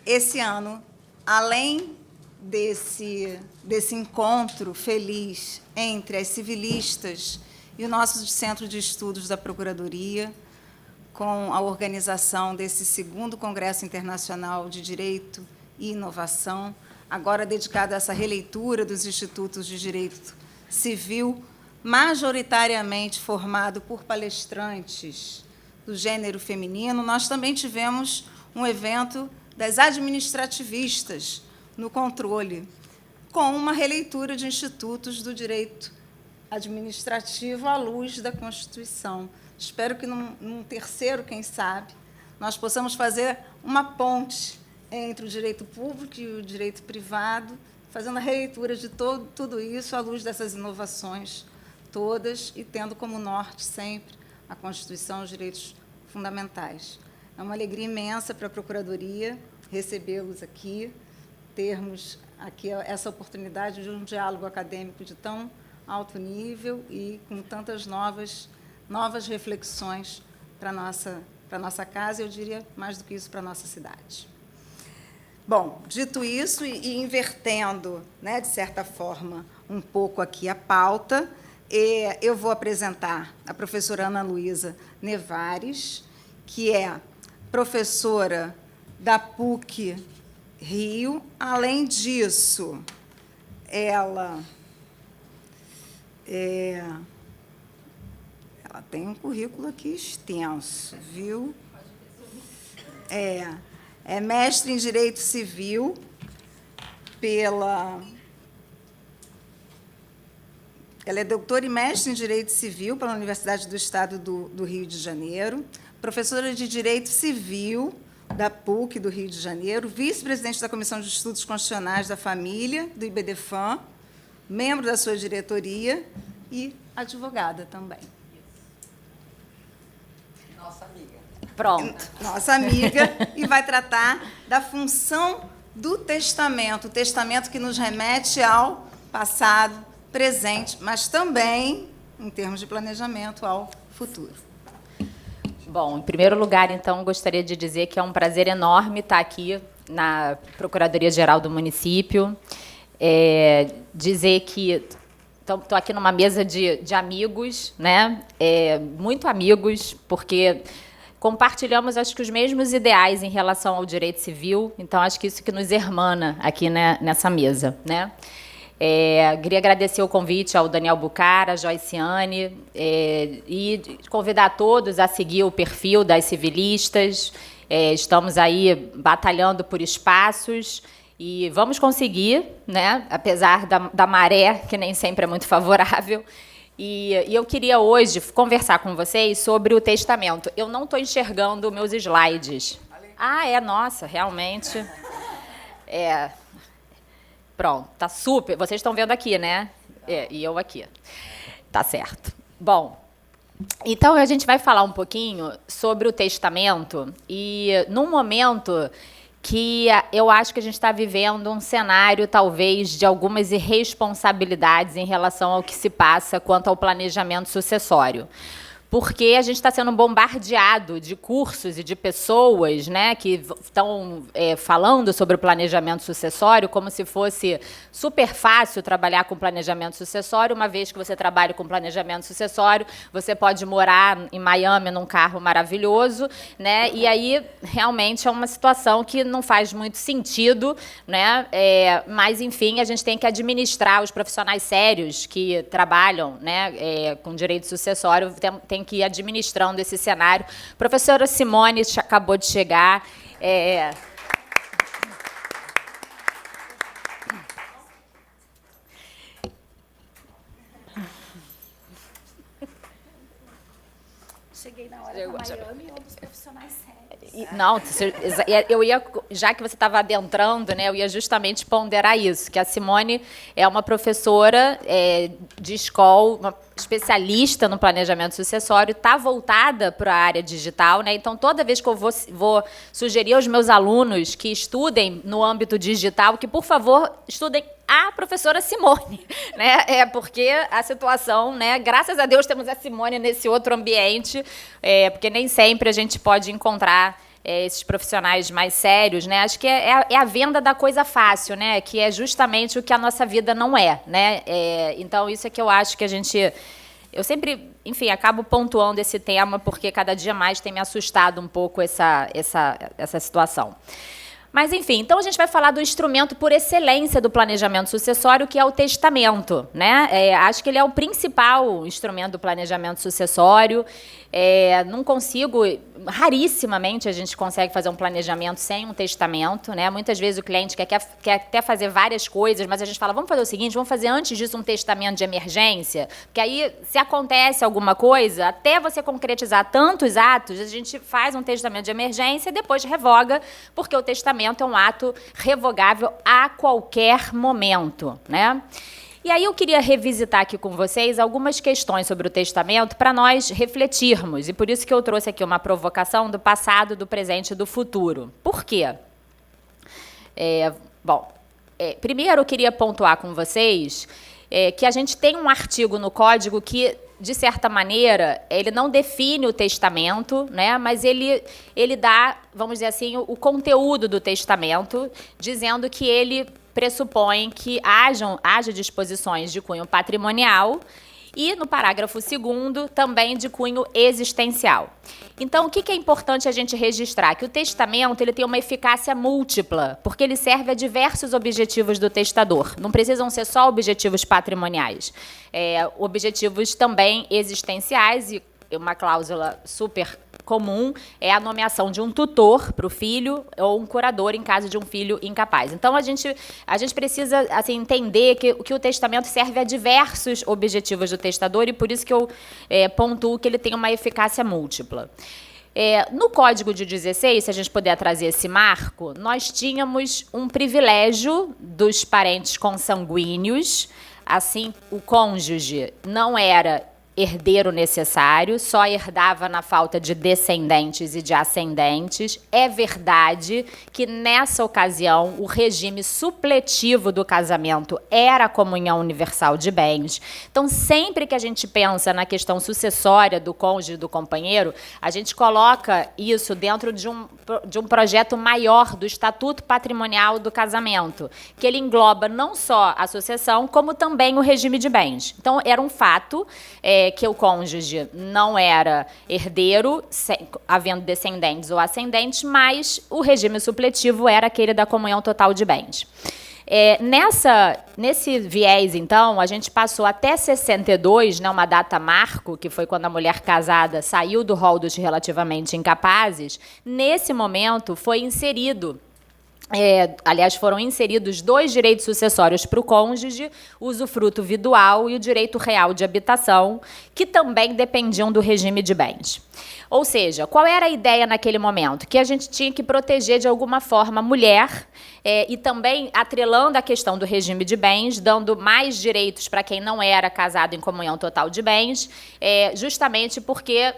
esse ano, além desse encontro feliz entre as civilistas e o nosso Centro de Estudos da Procuradoria, com a organização desse 2º Congresso Internacional de Direito e Inovação, agora dedicado a essa releitura dos institutos de direito civil, majoritariamente formado por palestrantes do gênero feminino, nós também tivemos um evento das administrativistas no controle, com uma releitura de institutos do direito administrativo à luz da Constituição. Espero que, num terceiro, quem sabe, nós possamos fazer uma ponte entre o direito público e o direito privado, fazendo a releitura de tudo isso à luz dessas inovações todas e tendo como norte sempre a Constituição e os direitos fundamentais. É uma alegria imensa para a Procuradoria recebê-los aqui, termos aqui essa oportunidade de um diálogo acadêmico de tão alto nível e com tantas novas reflexões para a nossa casa, eu diria mais do que isso, para a nossa cidade. Bom, dito isso, e invertendo, né, de certa forma, um pouco aqui a pauta, eu vou apresentar a professora Ana Luísa Nevares, que é professora da PUC Rio. Além disso, ela tem um currículo aqui extenso, viu? É mestre em Direito Civil Ela é doutora e mestre em Direito Civil pela Universidade do Estado do Rio de Janeiro, professora de Direito Civil da PUC do Rio de Janeiro, vice-presidente da Comissão de Estudos Constitucionais da Família, do IBDFAM, membro da sua diretoria e advogada também. Nossa amiga. Pronto. Nossa amiga, e vai tratar da função do testamento, o testamento que nos remete ao passado, presente, mas também, em termos de planejamento, ao futuro. Bom, em primeiro lugar, então, gostaria de dizer que é um prazer enorme estar aqui na Procuradoria-Geral do município, dizer que estou aqui numa mesa de amigos, né? Muito amigos, porque compartilhamos, acho que, os mesmos ideais em relação ao direito civil, então, acho que isso que nos hermana aqui, né, nessa mesa, né? Queria agradecer o convite ao Daniel Bucara, à Joiciane, e convidar todos a seguir o perfil das civilistas. Estamos aí batalhando por espaços e vamos conseguir, né, apesar da maré, que nem sempre é muito favorável. E eu queria hoje conversar com vocês sobre o testamento. Eu não estou enxergando meus slides. Nossa, realmente. Pronto, tá super. Vocês estão vendo aqui, né? E eu aqui. Tá certo. Bom, então a gente vai falar um pouquinho sobre o testamento e num momento que eu acho que a gente está vivendo um cenário, talvez, de algumas irresponsabilidades em relação ao que se passa quanto ao planejamento sucessório. Porque a gente está sendo bombardeado de cursos e de pessoas, né, que estão falando sobre o planejamento sucessório como se fosse super fácil trabalhar com planejamento sucessório. Uma vez que você trabalha com planejamento sucessório, você pode morar em Miami num carro maravilhoso, né, e aí realmente é uma situação que não faz muito sentido, né, mas, enfim, a gente tem que administrar os profissionais sérios que trabalham, né, com direito sucessório, tem que ir administrando esse cenário. A professora Simone acabou de chegar. Cheguei na hora para Miami, um dos profissionais sérios. Não, eu ia, já que você estava adentrando, né, eu ia justamente ponderar isso, que a Simone é uma professora de escola, uma especialista no planejamento sucessório, está voltada para a área digital, né? Então, toda vez que eu vou sugerir aos meus alunos que estudem no âmbito digital, que, por favor, estudem a professora Simone, né? Porque a situação, né? Graças a Deus temos a Simone nesse outro ambiente, porque nem sempre a gente pode encontrar esses profissionais mais sérios, né? Acho que é a venda da coisa fácil, né? Que é justamente o que a nossa vida não é, né? Então, isso é que eu acho que a gente... Eu sempre, enfim, acabo pontuando esse tema porque cada dia mais tem me assustado um pouco essa situação. Mas, enfim, então a gente vai falar do instrumento por excelência do planejamento sucessório, que é o testamento, né? Acho que ele é o principal instrumento do planejamento sucessório. Não consigo, rarissimamente a gente consegue fazer um planejamento sem um testamento, né? Muitas vezes o cliente quer até fazer várias coisas, mas a gente fala, vamos fazer o seguinte, vamos fazer antes disso um testamento de emergência, porque aí, se acontece alguma coisa, até você concretizar tantos atos, a gente faz um testamento de emergência e depois revoga, porque o testamento é um ato revogável a qualquer momento, né? E aí eu queria revisitar aqui com vocês algumas questões sobre o testamento para nós refletirmos, e por isso que eu trouxe aqui uma provocação do passado, do presente e do futuro. Por quê? Primeiro eu queria pontuar com vocês que a gente tem um artigo no Código que, de certa maneira, ele não define o testamento, né, mas ele dá, vamos dizer assim, o conteúdo do testamento, dizendo que ele pressupõe que haja disposições de cunho patrimonial e, no parágrafo 2º, também de cunho existencial. Então, o que é importante a gente registrar? Que o testamento ele tem uma eficácia múltipla, porque ele serve a diversos objetivos do testador. Não precisam ser só objetivos patrimoniais. Objetivos também existenciais, e uma cláusula super comum é a nomeação de um tutor para o filho ou um curador em caso de um filho incapaz. Então, a gente precisa assim, entender que o testamento serve a diversos objetivos do testador e por isso que eu pontuo que ele tem uma eficácia múltipla. No Código de 16, se a gente puder trazer esse marco, nós tínhamos um privilégio dos parentes consanguíneos, assim, o cônjuge não era herdeiro necessário, só herdava na falta de descendentes e de ascendentes. É verdade que, nessa ocasião, o regime supletivo do casamento era a comunhão universal de bens. Então, sempre que a gente pensa na questão sucessória do cônjuge e do companheiro, a gente coloca isso dentro de um projeto maior do Estatuto Patrimonial do Casamento, que ele engloba não só a sucessão, como também o regime de bens. Então, era um fato que o cônjuge não era herdeiro, havendo descendentes ou ascendentes, mas o regime supletivo era aquele da comunhão total de bens. Nesse viés, então, a gente passou até 62, né, uma data marco, que foi quando a mulher casada saiu do rol dos relativamente incapazes. Nesse momento, foi inserido... aliás, foram inseridos 2 direitos sucessórios para o cônjuge, o usufruto vidual e o direito real de habitação, que também dependiam do regime de bens. Ou seja, qual era a ideia naquele momento? Que a gente tinha que proteger de alguma forma a mulher e também atrelando a questão do regime de bens, dando mais direitos para quem não era casado em comunhão total de bens, justamente porque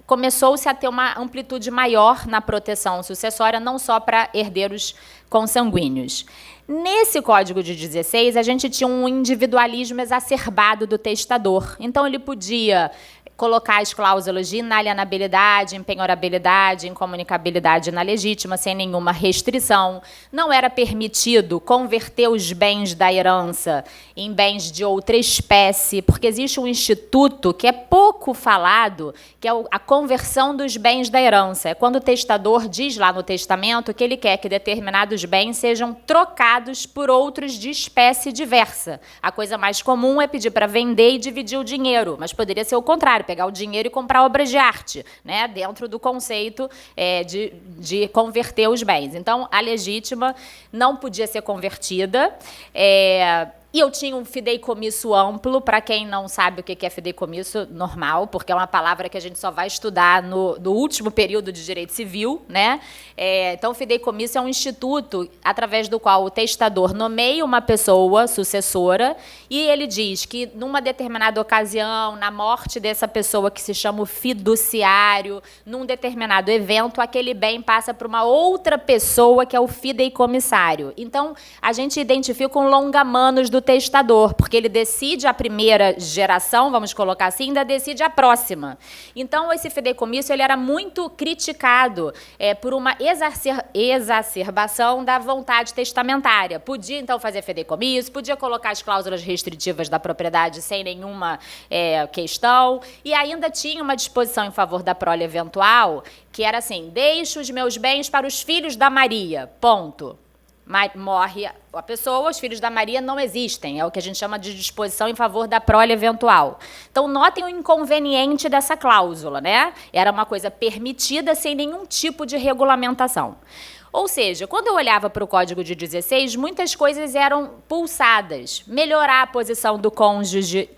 começou-se a ter uma amplitude maior na proteção sucessória, não só para herdeiros consanguíneos. Nesse Código de 16, a gente tinha um individualismo exacerbado do testador. Então, ele podia colocar as cláusulas de inalienabilidade, empenhorabilidade, incomunicabilidade na legítima, sem nenhuma restrição. Não era permitido converter os bens da herança em bens de outra espécie, porque existe um instituto que é pouco falado, que é a conversão dos bens da herança. É quando o testador diz lá no testamento que ele quer que determinados bens sejam trocados por outros de espécie diversa. A coisa mais comum é pedir para vender e dividir o dinheiro, mas poderia ser o contrário, pegar o dinheiro e comprar obras de arte, né, dentro do conceito de converter os bens. Então, a legítima não podia ser convertida. E eu tinha um fideicomisso amplo, para quem não sabe o que é fideicomisso, normal, porque é uma palavra que a gente só vai estudar no último período de direito civil, né? Então, o fideicomisso é um instituto através do qual o testador nomeia uma pessoa sucessora e ele diz que, numa determinada ocasião, na morte dessa pessoa que se chama o fiduciário, num determinado evento, aquele bem passa para uma outra pessoa que é o fideicomissário. Então, a gente identifica um longa-manos do do testador, porque ele decide a primeira geração, vamos colocar assim, ainda decide a próxima. Então, esse fideicomisso ele era muito criticado por uma exacerbação da vontade testamentária. Podia, então, fazer fideicomisso, podia colocar as cláusulas restritivas da propriedade sem nenhuma questão, e ainda tinha uma disposição em favor da prole eventual, que era assim, deixo os meus bens para os filhos da Maria, ponto. Morre a pessoa, os filhos da Maria não existem, é o que a gente chama de disposição em favor da prole eventual. Então, notem o inconveniente dessa cláusula, né? Era uma coisa permitida sem nenhum tipo de regulamentação. Ou seja, quando eu olhava para o Código de 16, muitas coisas eram pulsadas. Melhorar a posição do cônjuge.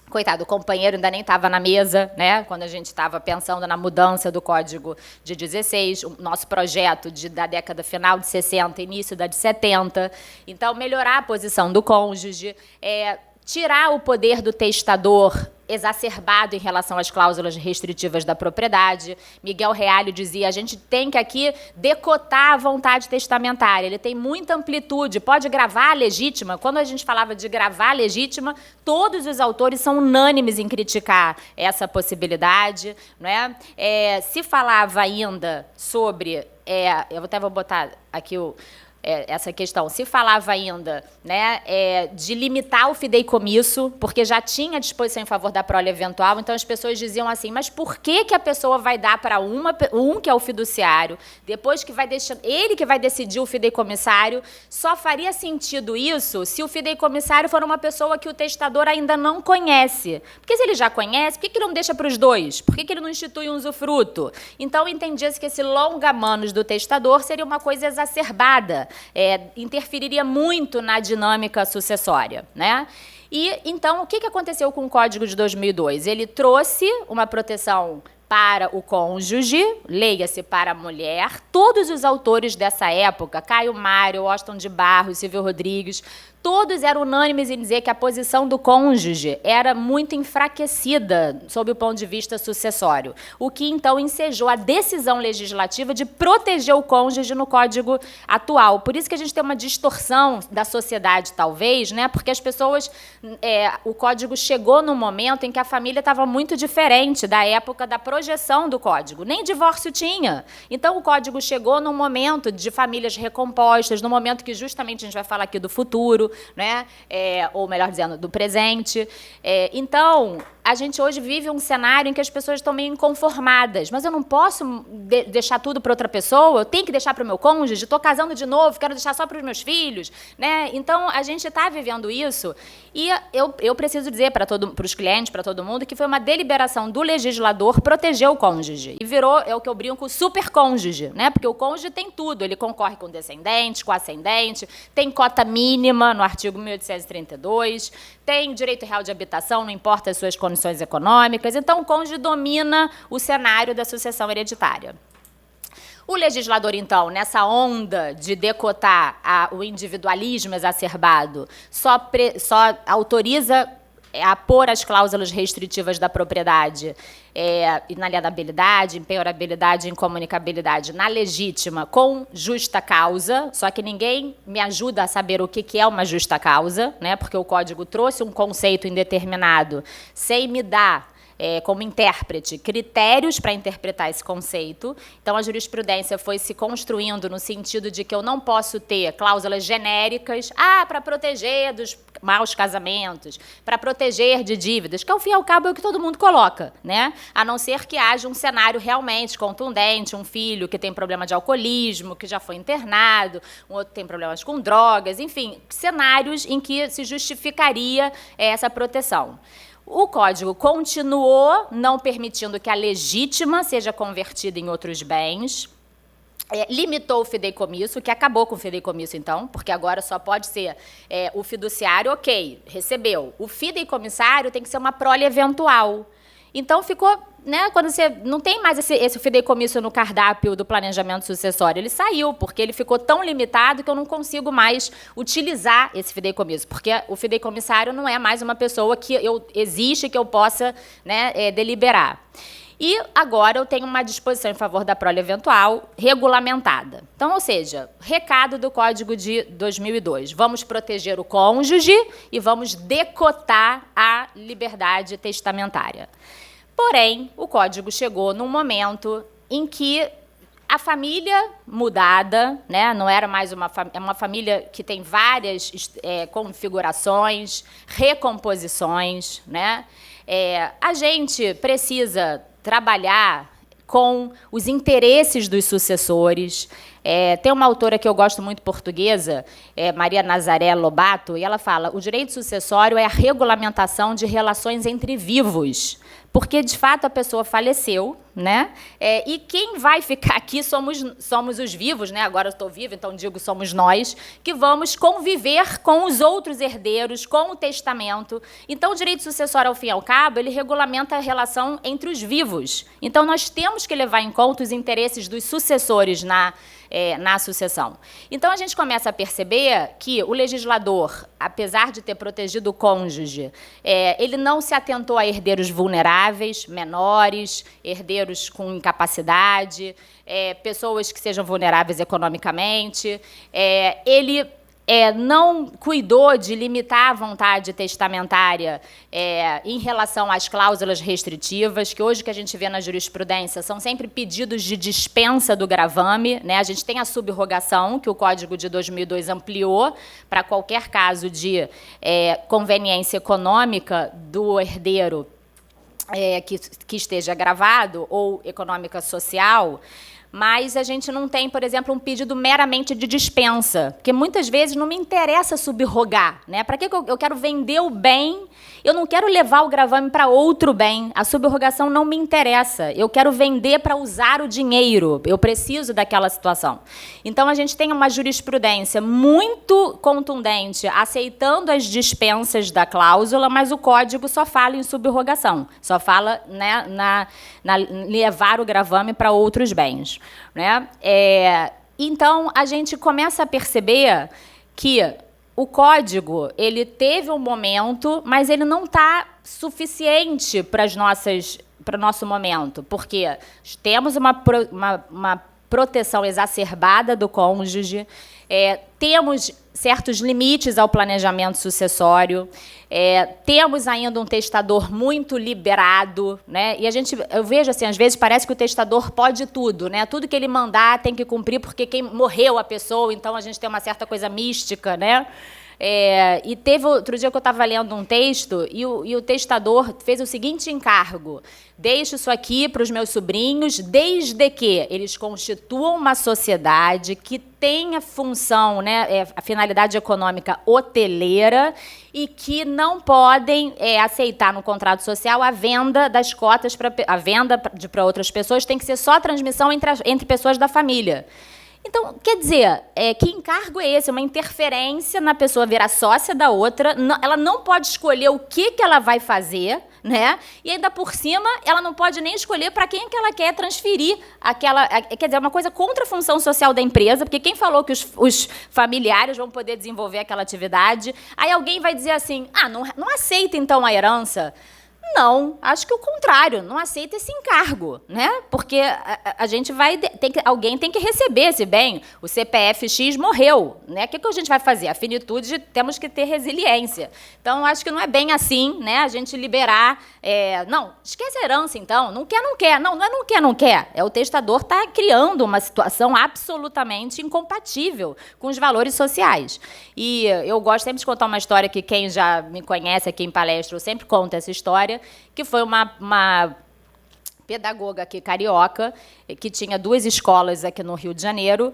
Coitado, o companheiro ainda nem estava na mesa, né? Quando a gente estava pensando na mudança do Código de 16, o nosso projeto da década final de 60, início da de 70. Então, melhorar a posição do cônjuge, tirar o poder do testador exacerbado em relação às cláusulas restritivas da propriedade. Miguel Reale dizia, a gente tem que aqui decotar a vontade testamentária, ele tem muita amplitude, pode gravar a legítima. Quando a gente falava de gravar a legítima, todos os autores são unânimes em criticar essa possibilidade, não é? Se falava ainda sobre, eu até vou botar aqui essa questão, se falava ainda, né, de limitar o fideicomisso, porque já tinha disposição em favor da prole eventual, então as pessoas diziam assim, mas por que a pessoa vai dar para um que é o fiduciário, depois que vai deixar, ele que vai decidir o fideicomissário, só faria sentido isso se o fideicomissário for uma pessoa que o testador ainda não conhece. Porque se ele já conhece, por que ele não deixa para os dois? Por que ele não institui um usufruto? Então, entendia-se que esse longa-manos do testador seria uma coisa exacerbada, interferiria muito na dinâmica sucessória, né? E, então, o que aconteceu com o Código de 2002? Ele trouxe uma proteção para o cônjuge, leia-se para a mulher. Todos os autores dessa época, Caio Mário, Washington de Barros, Silvio Rodrigues, todos eram unânimes em dizer que a posição do cônjuge era muito enfraquecida sob o ponto de vista sucessório, o que, então, ensejou a decisão legislativa de proteger o cônjuge no Código atual. Por isso que a gente tem uma distorção da sociedade, talvez, né? Porque as pessoas... o Código chegou num momento em que a família estava muito diferente da época da projeção do Código. Nem divórcio tinha. Então, o Código chegou num momento de famílias recompostas, num momento que justamente a gente vai falar aqui do futuro, né? Ou melhor dizendo, do presente. Então, a gente hoje vive um cenário em que as pessoas estão meio inconformadas. Mas eu não posso deixar tudo para outra pessoa, eu tenho que deixar para o meu cônjuge, estou casando de novo, quero deixar só para os meus filhos, né? Então, a gente está vivendo isso e eu preciso dizer para os clientes, para todo mundo, que foi uma deliberação do legislador proteger o cônjuge. E virou, é o que eu brinco, super cônjuge, né? Porque o cônjuge tem tudo, ele concorre com descendente, com ascendente, tem cota mínima no artigo 1832, tem direito real de habitação, não importa as suas condições econômicas. Então, o cônjuge domina o cenário da sucessão hereditária. O legislador, então, nessa onda de decotar o individualismo exacerbado, só autoriza a pôr as cláusulas restritivas da propriedade, inalienabilidade, impenhorabilidade e incomunicabilidade na legítima com justa causa, só que ninguém me ajuda a saber o que é uma justa causa, né? Porque o Código trouxe um conceito indeterminado sem me dar, como intérprete, critérios para interpretar esse conceito. Então, a jurisprudência foi se construindo no sentido de que eu não posso ter cláusulas genéricas, para proteger dos maus casamentos, para proteger de dívidas, que ao fim e ao cabo é o que todo mundo coloca, né? A não ser que haja um cenário realmente contundente, um filho que tem problema de alcoolismo, que já foi internado, um outro tem problemas com drogas, enfim, cenários em que se justificaria essa proteção. O Código continuou não permitindo que a legítima seja convertida em outros bens, limitou o fideicomisso, que acabou com o fideicomisso, então, porque agora só pode ser o fiduciário, ok, recebeu. O fideicomissário tem que ser uma prole eventual. Então, ficou, né, quando você não tem mais esse fideicomisso no cardápio do planejamento sucessório, ele saiu, porque ele ficou tão limitado que eu não consigo mais utilizar esse fideicomisso, porque o fideicomissário não é mais uma pessoa que existe que eu possa, né, deliberar. E agora eu tenho uma disposição em favor da prole eventual regulamentada. Então, ou seja, recado do Código de 2002. Vamos proteger o cônjuge e vamos decotar a liberdade testamentária. Porém, o Código chegou num momento em que a família mudada, né, não era mais uma família que tem várias configurações, recomposições, né? A gente precisa trabalhar com os interesses dos sucessores. Tem uma autora que eu gosto muito, portuguesa, Maria Nazaré Lobato, e ela fala: o direito sucessório é a regulamentação de relações entre vivos, porque, de fato, a pessoa faleceu, né? E quem vai ficar aqui somos os vivos, né? Agora eu estou viva, então digo somos nós, que vamos conviver com os outros herdeiros, com o testamento. Então, o direito sucessório, ao fim e ao cabo, ele regulamenta a relação entre os vivos. Então, nós temos que levar em conta os interesses dos sucessores na sucessão. Então, a gente começa a perceber que o legislador, apesar de ter protegido o cônjuge, ele não se atentou a herdeiros vulneráveis, menores, herdeiros com incapacidade, pessoas que sejam vulneráveis economicamente. Ele não cuidou de limitar a vontade testamentária em relação às cláusulas restritivas, que hoje que a gente vê na jurisprudência são sempre pedidos de dispensa do gravame, né? A gente tem a subrrogação, que o Código de 2002 ampliou para qualquer caso de conveniência econômica do herdeiro que esteja gravado, ou econômica social. Mas a gente não tem, por exemplo, um pedido meramente de dispensa, porque muitas vezes não me interessa subrrogar, né? Para que eu quero vender o bem? Eu não quero levar o gravame para outro bem. A subrrogação não me interessa. Eu quero vender para usar o dinheiro. Eu preciso daquela situação. Então, a gente tem uma jurisprudência muito contundente, aceitando as dispensas da cláusula, mas o Código só fala em subrrogação, só fala, né, na levar o gravame para outros bens, né? Então, a gente começa a perceber que o Código, ele teve um momento, mas ele não está suficiente para o nosso momento, porque temos uma proteção exacerbada do cônjuge, temos certos limites ao planejamento sucessório, temos ainda um testador muito liberado, né? E eu vejo assim, às vezes parece que o testador pode tudo, né? Tudo que ele mandar tem que cumprir, porque quem morreu a pessoa, então a gente tem uma certa coisa mística, né? E teve outro dia que eu estava lendo um texto e o testador fez o seguinte encargo: deixo isso aqui para os meus sobrinhos, desde que eles constituam uma sociedade que tenha função, né, a finalidade econômica hoteleira, e que não podem aceitar no contrato social a venda das cotas, a venda para outras pessoas, tem que ser só a transmissão entre pessoas da família. Então, quer dizer, que encargo é esse? Uma interferência na pessoa virar sócia da outra, ela não pode escolher o que ela vai fazer, né? E ainda por cima, ela não pode nem escolher para quem que ela quer transferir aquela... Quer dizer, é uma coisa contra a função social da empresa, porque quem falou que os familiares vão poder desenvolver aquela atividade? Aí alguém vai dizer assim: não aceita então a herança? Não, acho que o contrário, não aceita esse encargo, né? Porque a gente alguém tem que receber esse bem. O CPF X morreu, né? O que a gente vai fazer? A finitude, temos que ter resiliência. Então, acho que não é bem assim, né? A gente liberar... não, esquece a herança, então. Não quer. Não é não quer. O testador está criando uma situação absolutamente incompatível com os valores sociais. E eu gosto sempre de contar uma história que quem já me conhece aqui em palestra, eu sempre conto essa história, que foi uma pedagoga aqui carioca, que tinha 2 escolas aqui no Rio de Janeiro,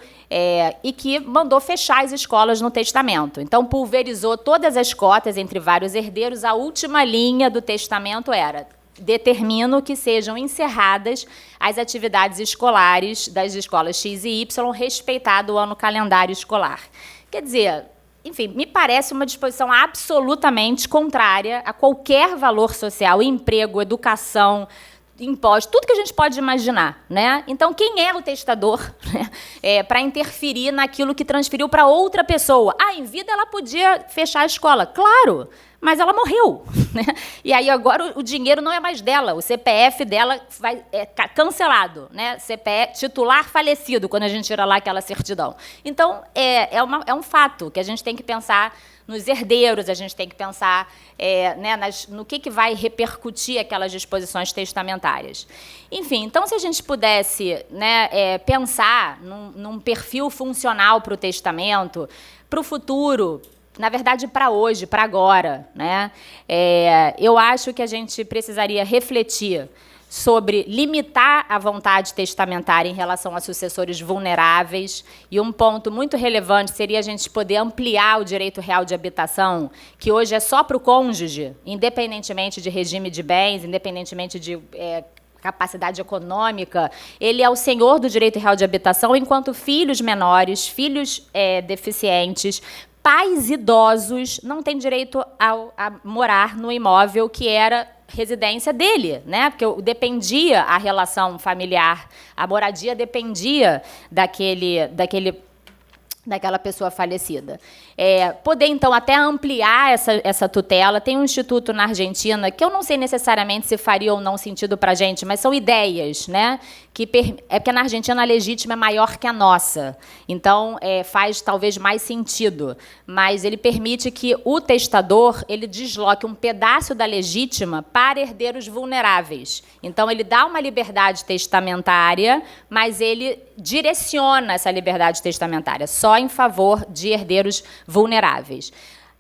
e que mandou fechar as escolas no testamento. Então, pulverizou todas as cotas entre vários herdeiros. A última linha do testamento era: determino que sejam encerradas as atividades escolares das escolas X e Y, respeitado o ano calendário escolar. Quer dizer... Enfim, me parece uma disposição absolutamente contrária a qualquer valor social, emprego, educação, imposto, tudo que a gente pode imaginar, né? Então, quem é o testador, né, para interferir naquilo que transferiu para outra pessoa? Em vida ela podia fechar a escola, claro, mas ela morreu, né? E aí agora o dinheiro não é mais dela, o CPF dela é cancelado, né? CPF, titular falecido, quando a gente tira lá aquela certidão. Então, é um fato que a gente tem que pensar nos herdeiros, a gente tem que pensar né, no que vai repercutir aquelas disposições testamentárias. Enfim, então, se a gente pudesse, né, pensar num perfil funcional para o testamento, para o futuro, na verdade, para hoje, para agora, né, eu acho que a gente precisaria refletir sobre limitar a vontade testamentária em relação a sucessores vulneráveis. E um ponto muito relevante seria a gente poder ampliar o direito real de habitação, que hoje é só para o cônjuge, independentemente de regime de bens, independentemente de capacidade econômica, ele é o senhor do direito real de habitação, enquanto filhos menores, filhos deficientes, pais idosos não têm direito a morar no imóvel que era residência dele, né? Porque dependia a relação familiar, a moradia dependia daquela pessoa falecida. Poder, então, até ampliar essa tutela. Tem um instituto na Argentina, que eu não sei necessariamente se faria ou não sentido para a gente, mas são ideias, né? Porque na Argentina a legítima é maior que a nossa. Então, faz talvez mais sentido. Mas ele permite que o testador ele desloque um pedaço da legítima para herdeiros vulneráveis. Então, ele dá uma liberdade testamentária, mas ele direciona essa liberdade testamentária só em favor de herdeiros vulneráveis.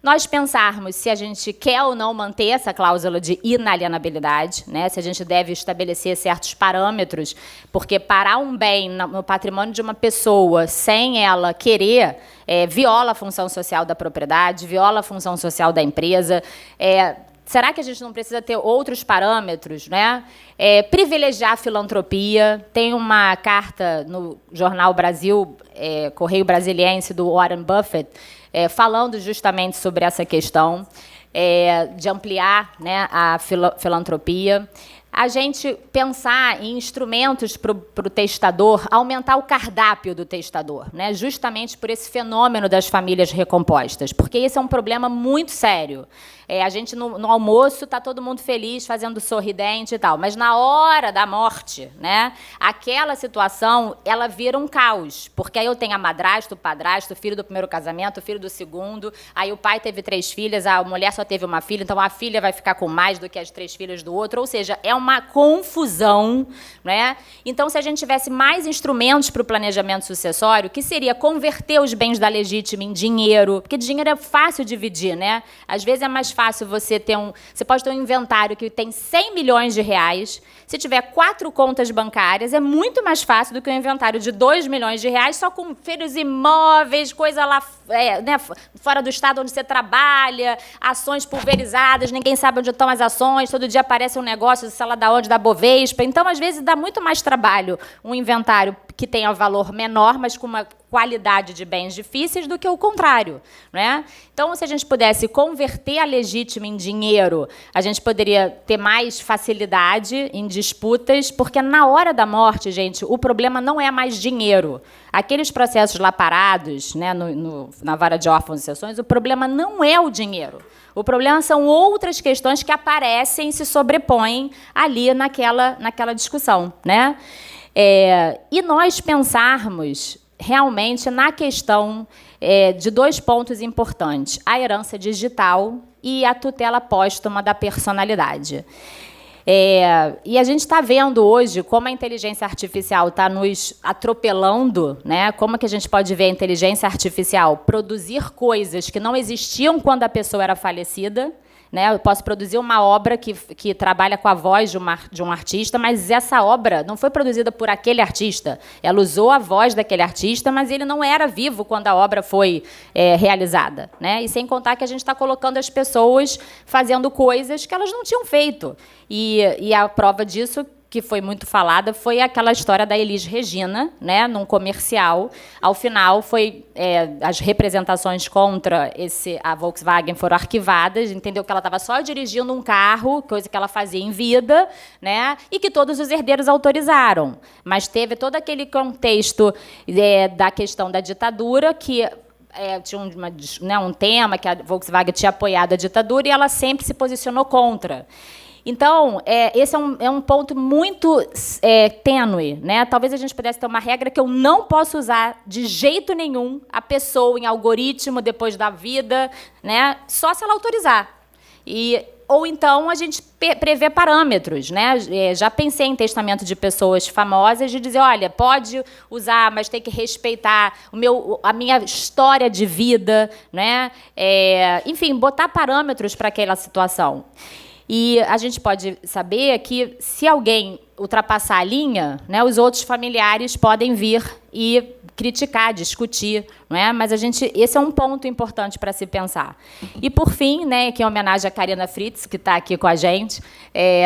Nós pensarmos se a gente quer ou não manter essa cláusula de inalienabilidade, né? Se a gente deve estabelecer certos parâmetros, porque parar um bem no patrimônio de uma pessoa sem ela querer viola a função social da propriedade, viola a função social da empresa. Será que a gente não precisa ter outros parâmetros, né? Privilegiar a filantropia. Tem uma carta no Jornal Brasil, Correio Brasiliense, do Warren Buffett, falando justamente sobre essa questão de ampliar, né, a filantropia. A gente pensar em instrumentos para o testador, aumentar o cardápio do testador, né, justamente por esse fenômeno das famílias recompostas, porque esse é um problema muito sério. A gente, no almoço, está todo mundo feliz, fazendo sorridente e tal, mas na hora da morte, né, aquela situação, ela vira um caos, porque aí eu tenho a madrasta, o padrasto, o filho do primeiro casamento, o filho do segundo, aí o pai teve 3 filhas, a mulher só teve uma filha, então a filha vai ficar com mais do que as 3 filhas do outro, ou seja, é uma confusão, né? Então, se a gente tivesse mais instrumentos para o planejamento sucessório, que seria converter os bens da legítima em dinheiro, porque dinheiro é fácil dividir, né? Às vezes é mais fácil você pode ter um inventário que tem 100 milhões de reais, se tiver 4 contas bancárias, é muito mais fácil do que um inventário de 2 milhões de reais, só com filhos imóveis, coisa lá né, fora do estado onde você trabalha, ações pulverizadas, ninguém sabe onde estão as ações, todo dia aparece um negócio, sei lá da onde, da Bovespa. Então, às vezes, dá muito mais trabalho um inventário que tenha valor menor, mas com uma qualidade de bens difíceis, do que o contrário, né? Então, se a gente pudesse converter a legítima em dinheiro, a gente poderia ter mais facilidade em disputas, porque na hora da morte, gente, o problema não é mais dinheiro. Aqueles processos lá parados, né, na vara de órfãos e sucessões, o problema não é o dinheiro. O problema são outras questões que aparecem e se sobrepõem ali naquela discussão, né? E nós pensarmos realmente na questão de 2 pontos importantes: a herança digital e a tutela póstuma da personalidade. E a gente está vendo hoje como a inteligência artificial está nos atropelando, né? Como que a gente pode ver a inteligência artificial produzir coisas que não existiam quando a pessoa era falecida, né? Eu posso produzir uma obra que trabalha com a voz de um artista, mas essa obra não foi produzida por aquele artista. Ela usou a voz daquele artista, mas ele não era vivo quando a obra foi realizada, né? E sem contar que a gente está colocando as pessoas fazendo coisas que elas não tinham feito. E a prova disso, que foi muito falada, foi aquela história da Elis Regina, né, num comercial. Ao final, as representações contra a Volkswagen foram arquivadas, entendeu que ela estava só dirigindo um carro, coisa que ela fazia em vida, né, e que todos os herdeiros autorizaram. Mas teve todo aquele contexto da questão da ditadura, que tinha um tema que a Volkswagen tinha apoiado a ditadura e ela sempre se posicionou contra. Então, esse é um ponto muito tênue, né? Talvez a gente pudesse ter uma regra que eu não posso usar de jeito nenhum a pessoa em algoritmo depois da vida, né? Só se ela autorizar. Ou então a gente prevê parâmetros, né? Já pensei em testamento de pessoas famosas de dizer, olha, pode usar, mas tem que respeitar a minha história de vida, né? Enfim, botar parâmetros para aquela situação. E a gente pode saber que, se alguém ultrapassar a linha, né, os outros familiares podem vir e criticar, discutir, não é? Mas esse é um ponto importante para se pensar. E, por fim, né, que em homenagem a Karina Fritz, que está aqui com a gente,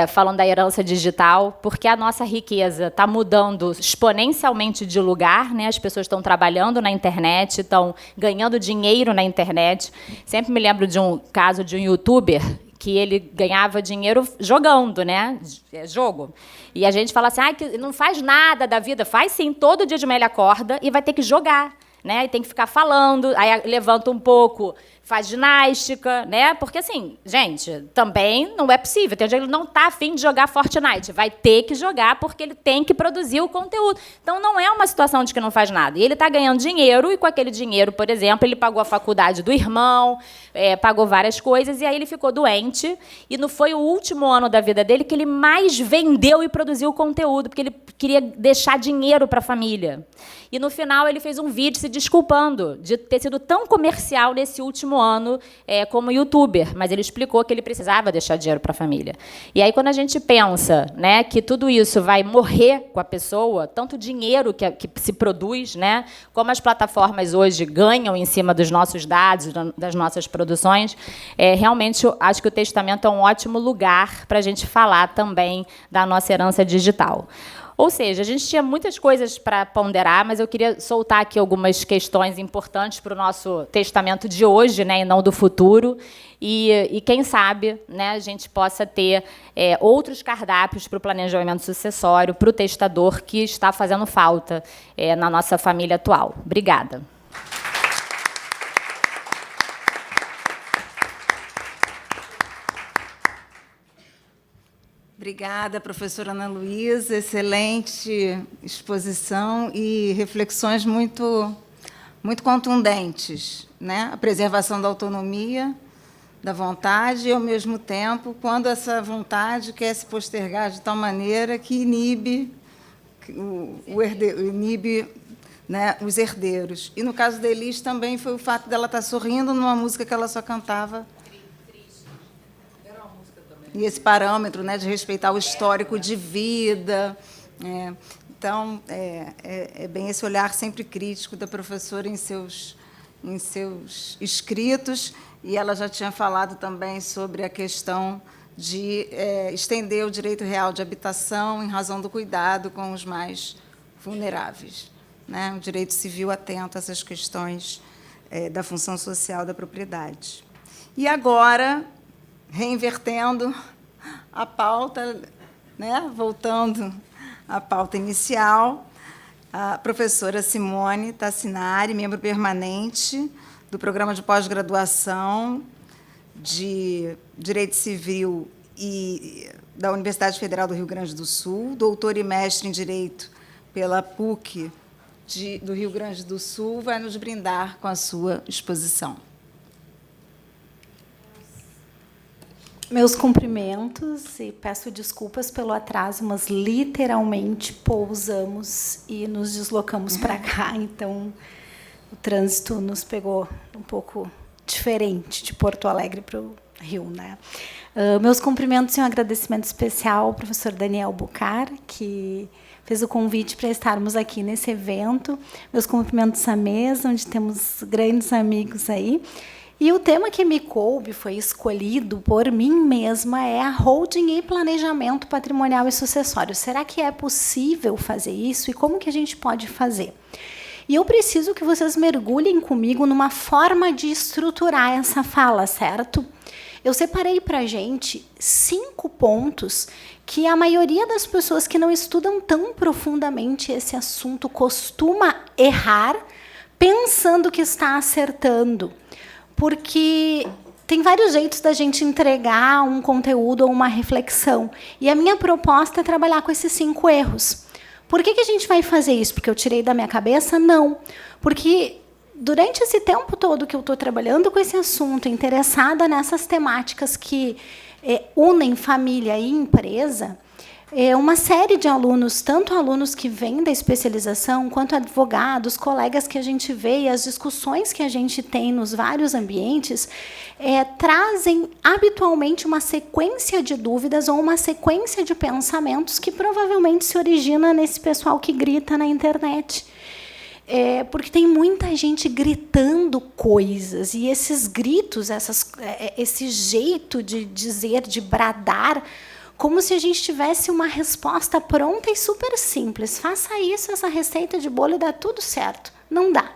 falando da herança digital, porque a nossa riqueza está mudando exponencialmente de lugar, né? As pessoas estão trabalhando na internet, estão ganhando dinheiro na internet. Sempre me lembro de um caso de um youtuber que ele ganhava dinheiro jogando, né? Jogo. E a gente fala assim, que não faz nada da vida. Faz sim, todo dia de manhã ele acorda e vai ter que jogar, né? E tem que ficar falando, aí levanta um pouco, faz ginástica, né? Porque, assim, gente, também não é possível. Tem gente que não está afim de jogar Fortnite. Vai ter que jogar porque ele tem que produzir o conteúdo. Então, não é uma situação de que não faz nada. E ele está ganhando dinheiro e, com aquele dinheiro, por exemplo, ele pagou a faculdade do irmão, pagou várias coisas, e aí ele ficou doente. E não foi o último ano da vida dele que ele mais vendeu e produziu conteúdo, porque ele queria deixar dinheiro para a família. E, no final, ele fez um vídeo se desculpando de ter sido tão comercial nesse último ano como youtuber, mas ele explicou que ele precisava deixar dinheiro para a família. E aí, quando a gente pensa, né, que tudo isso vai morrer com a pessoa, tanto o dinheiro que se produz, né, como as plataformas hoje ganham em cima dos nossos dados, das nossas produções, realmente eu acho que o testamento é um ótimo lugar para a gente falar também da nossa herança digital. Ou seja, a gente tinha muitas coisas para ponderar, mas eu queria soltar aqui algumas questões importantes para o nosso testamento de hoje, né, e não do futuro. E quem sabe, né, a gente possa ter outros cardápios para o planejamento sucessório, para o testador, que está fazendo falta na nossa família atual. Obrigada. Obrigada, professora Ana Luísa. Excelente exposição e reflexões muito contundentes, né? A preservação da autonomia, da vontade, e, ao mesmo tempo, quando essa vontade quer se postergar de tal maneira que inibe, né, os herdeiros. E, no caso da Elis, também foi o fato dela estar sorrindo numa música que ela só cantava. E esse parâmetro, né, de respeitar o histórico de vida. Então, é bem esse olhar sempre crítico da professora em seus escritos, e ela já tinha falado também sobre a questão de estender o direito real de habitação em razão do cuidado com os mais vulneráveis, né? O direito civil atento a essas questões da função social da propriedade. E agora, reinvertendo a pauta, né, voltando à pauta inicial, a professora Simone Tassinari, membro permanente do Programa de Pós-Graduação de Direito Civil da Universidade Federal do Rio Grande do Sul, doutor e mestre em Direito pela PUC do Rio Grande do Sul, vai nos brindar com a sua exposição. Meus cumprimentos e peço desculpas pelo atraso, mas literalmente pousamos e nos deslocamos para cá, então o trânsito nos pegou um pouco diferente de Porto Alegre para o Rio, né? Meus cumprimentos e um agradecimento especial ao professor Daniel Bucar, que fez o convite para estarmos aqui nesse evento. Meus cumprimentos à mesa, onde temos grandes amigos aí. E o tema que me coube, foi escolhido por mim mesma, é a holding e planejamento patrimonial e sucessório. Será que é possível fazer isso? E como que a gente pode fazer? E eu preciso que vocês mergulhem comigo numa forma de estruturar essa fala, certo? Eu separei para a gente 5 pontos que a maioria das pessoas que não estudam tão profundamente esse assunto costuma errar, pensando que está acertando, porque tem vários jeitos da gente entregar um conteúdo ou uma reflexão. E a minha proposta é trabalhar com esses 5 erros. Por que a gente vai fazer isso? Porque eu tirei da minha cabeça? Não. Porque durante esse tempo todo que eu estou trabalhando com esse assunto, interessada nessas temáticas que unem família e empresa, uma série de alunos, tanto alunos que vêm da especialização, quanto advogados, colegas que a gente vê, e as discussões que a gente tem nos vários ambientes, trazem habitualmente uma sequência de dúvidas ou uma sequência de pensamentos que provavelmente se origina nesse pessoal que grita na internet. Porque tem muita gente gritando coisas, e esses gritos, esse jeito de dizer, de bradar, como se a gente tivesse uma resposta pronta e super simples. Faça isso, essa receita de bolo, e dá tudo certo. Não dá.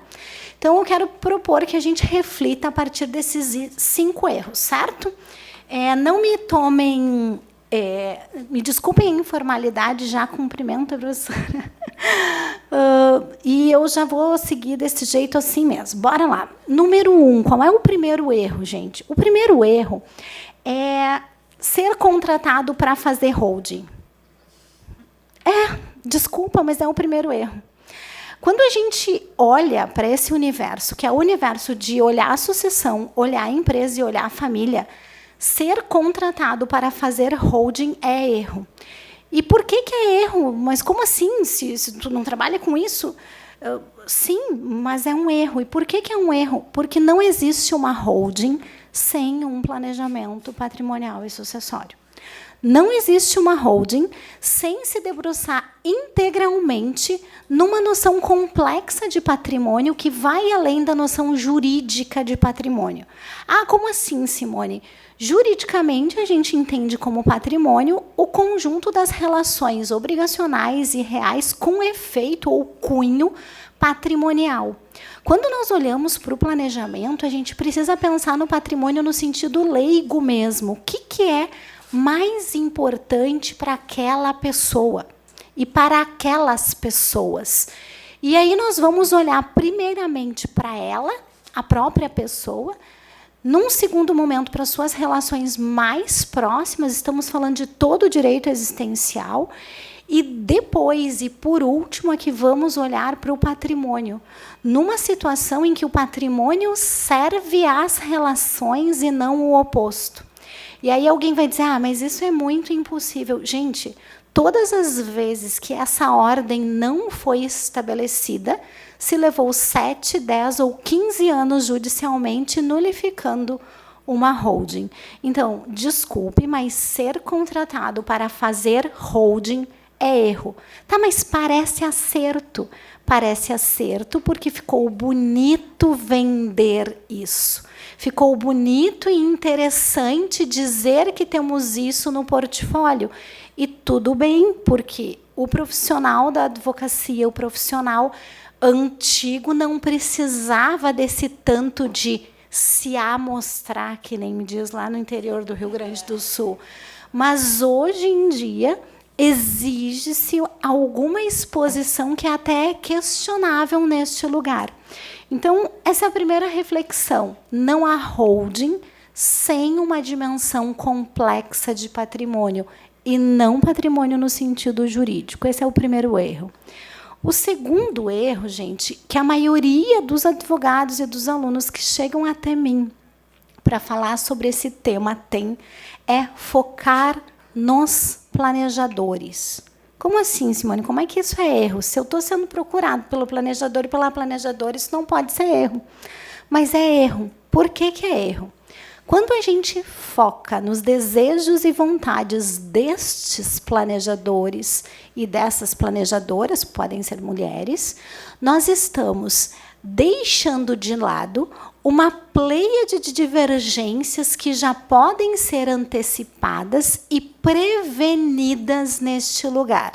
Então, eu quero propor que a gente reflita a partir desses 5 erros, certo? Não me tomem... me desculpem a informalidade, já cumprimento a professora. E eu já vou seguir desse jeito assim mesmo. Bora lá. Número 1, qual é o primeiro erro, gente? O primeiro erro é ser contratado para fazer holding. Desculpa, mas é o primeiro erro. Quando a gente olha para esse universo, que é o universo de olhar a sucessão, olhar a empresa e olhar a família, ser contratado para fazer holding é erro. E por que é erro? Mas como assim? Se tu não trabalha com isso? Sim, mas é um erro. E por que é um erro? Porque não existe uma holding sem um planejamento patrimonial e sucessório. Não existe uma holding sem se debruçar integralmente numa noção complexa de patrimônio que vai além da noção jurídica de patrimônio. Como assim, Simone? Juridicamente, a gente entende como patrimônio o conjunto das relações obrigacionais e reais com efeito ou cunho patrimonial. Quando nós olhamos para o planejamento, a gente precisa pensar no patrimônio no sentido leigo mesmo. O que é mais importante para aquela pessoa e para aquelas pessoas? E aí nós vamos olhar primeiramente para ela, a própria pessoa, num segundo momento para suas relações mais próximas, estamos falando de todo o direito existencial, e depois, e por último, é que vamos olhar para o patrimônio, numa situação em que o patrimônio serve às relações e não o oposto. E aí alguém vai dizer, mas isso é muito impossível. Gente, todas as vezes que essa ordem não foi estabelecida, se levou 7, 10 ou 15 anos judicialmente nulificando uma holding. Então, desculpe, mas ser contratado para fazer holding é erro. Mas parece acerto. Parece acerto porque ficou bonito vender isso. Ficou bonito e interessante dizer que temos isso no portfólio. E tudo bem, porque o profissional da advocacia, o profissional antigo, não precisava desse tanto de se amostrar, que nem me diz lá no interior do Rio Grande do Sul. Mas, hoje em dia, exige-se alguma exposição que até é questionável neste lugar. Então, essa é a primeira reflexão. Não há holding sem uma dimensão complexa de patrimônio, e não patrimônio no sentido jurídico. Esse é o primeiro erro. O segundo erro, gente, que a maioria dos advogados e dos alunos que chegam até mim para falar sobre esse tema tem, é focar nos planejadores. Como assim, Simone? Como é que isso é erro? Se eu estou sendo procurado pelo planejador e pela planejadora, isso não pode ser erro. Mas é erro. Por que é erro? Quando a gente foca nos desejos e vontades destes planejadores e dessas planejadoras, podem ser mulheres, nós estamos deixando de lado uma pleiade de divergências que já podem ser antecipadas e prevenidas neste lugar.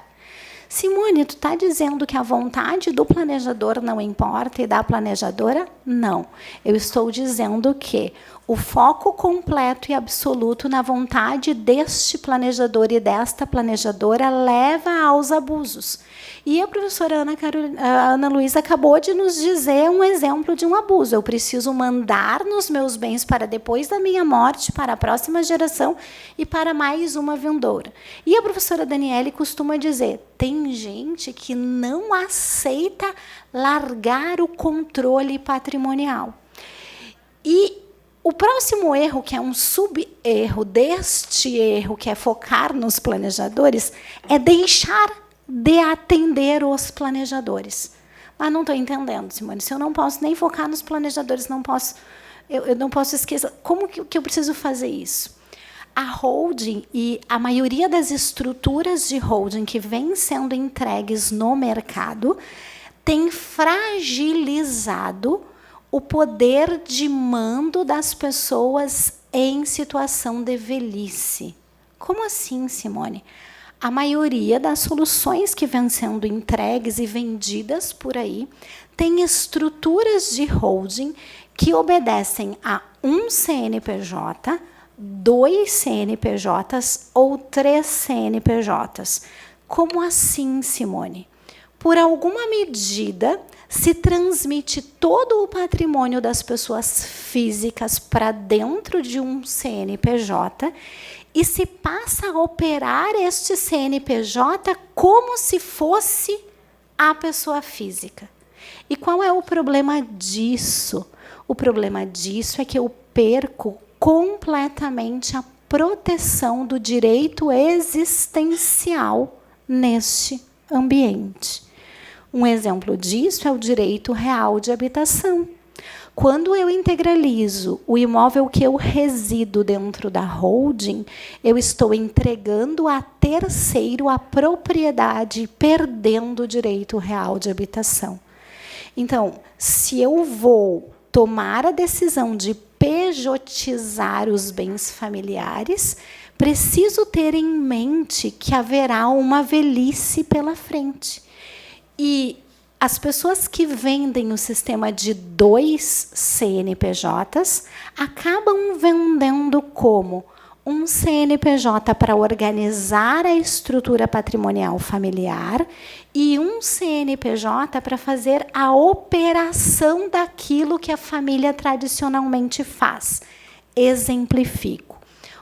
Simone, tu está dizendo que a vontade do planejador não importa e da planejadora? Não. Eu estou dizendo que O foco completo e absoluto na vontade deste planejador e desta planejadora leva aos abusos. E a professora Ana Luísa acabou de nos dizer um exemplo de um abuso. Eu preciso mandar nos meus bens para depois da minha morte, para a próxima geração e para mais uma vindoura. E a professora Daniele costuma dizer, tem gente que não aceita largar o controle patrimonial. E o próximo erro, que é um sub-erro deste erro, que é focar nos planejadores, é deixar de atender os planejadores. Mas não estou entendendo, Simone. Se eu não posso nem focar nos planejadores, eu não posso esquecer. Como que eu preciso fazer isso? A holding e a maioria das estruturas de holding que vêm sendo entregues no mercado tem fragilizado o poder de mando das pessoas em situação de velhice. Como assim, Simone? A maioria das soluções que vêm sendo entregues e vendidas por aí tem estruturas de holding que obedecem a um CNPJ, 2 CNPJs ou 3 CNPJs. Como assim, Simone? Por alguma medida, se transmite todo o patrimônio das pessoas físicas para dentro de um CNPJ e se passa a operar este CNPJ como se fosse a pessoa física. E qual é o problema disso? O problema disso é que eu perco completamente a proteção do direito existencial neste ambiente. Um exemplo disso é o direito real de habitação. Quando eu integralizo o imóvel que eu resido dentro da holding, eu estou entregando a terceiro a propriedade, perdendo o direito real de habitação. Então, se eu vou tomar a decisão de pejotizar os bens familiares, preciso ter em mente que haverá uma velhice pela frente. E as pessoas que vendem o sistema de 2 CNPJs acabam vendendo como um CNPJ para organizar a estrutura patrimonial familiar e um CNPJ para fazer a operação daquilo que a família tradicionalmente faz. Exemplifico.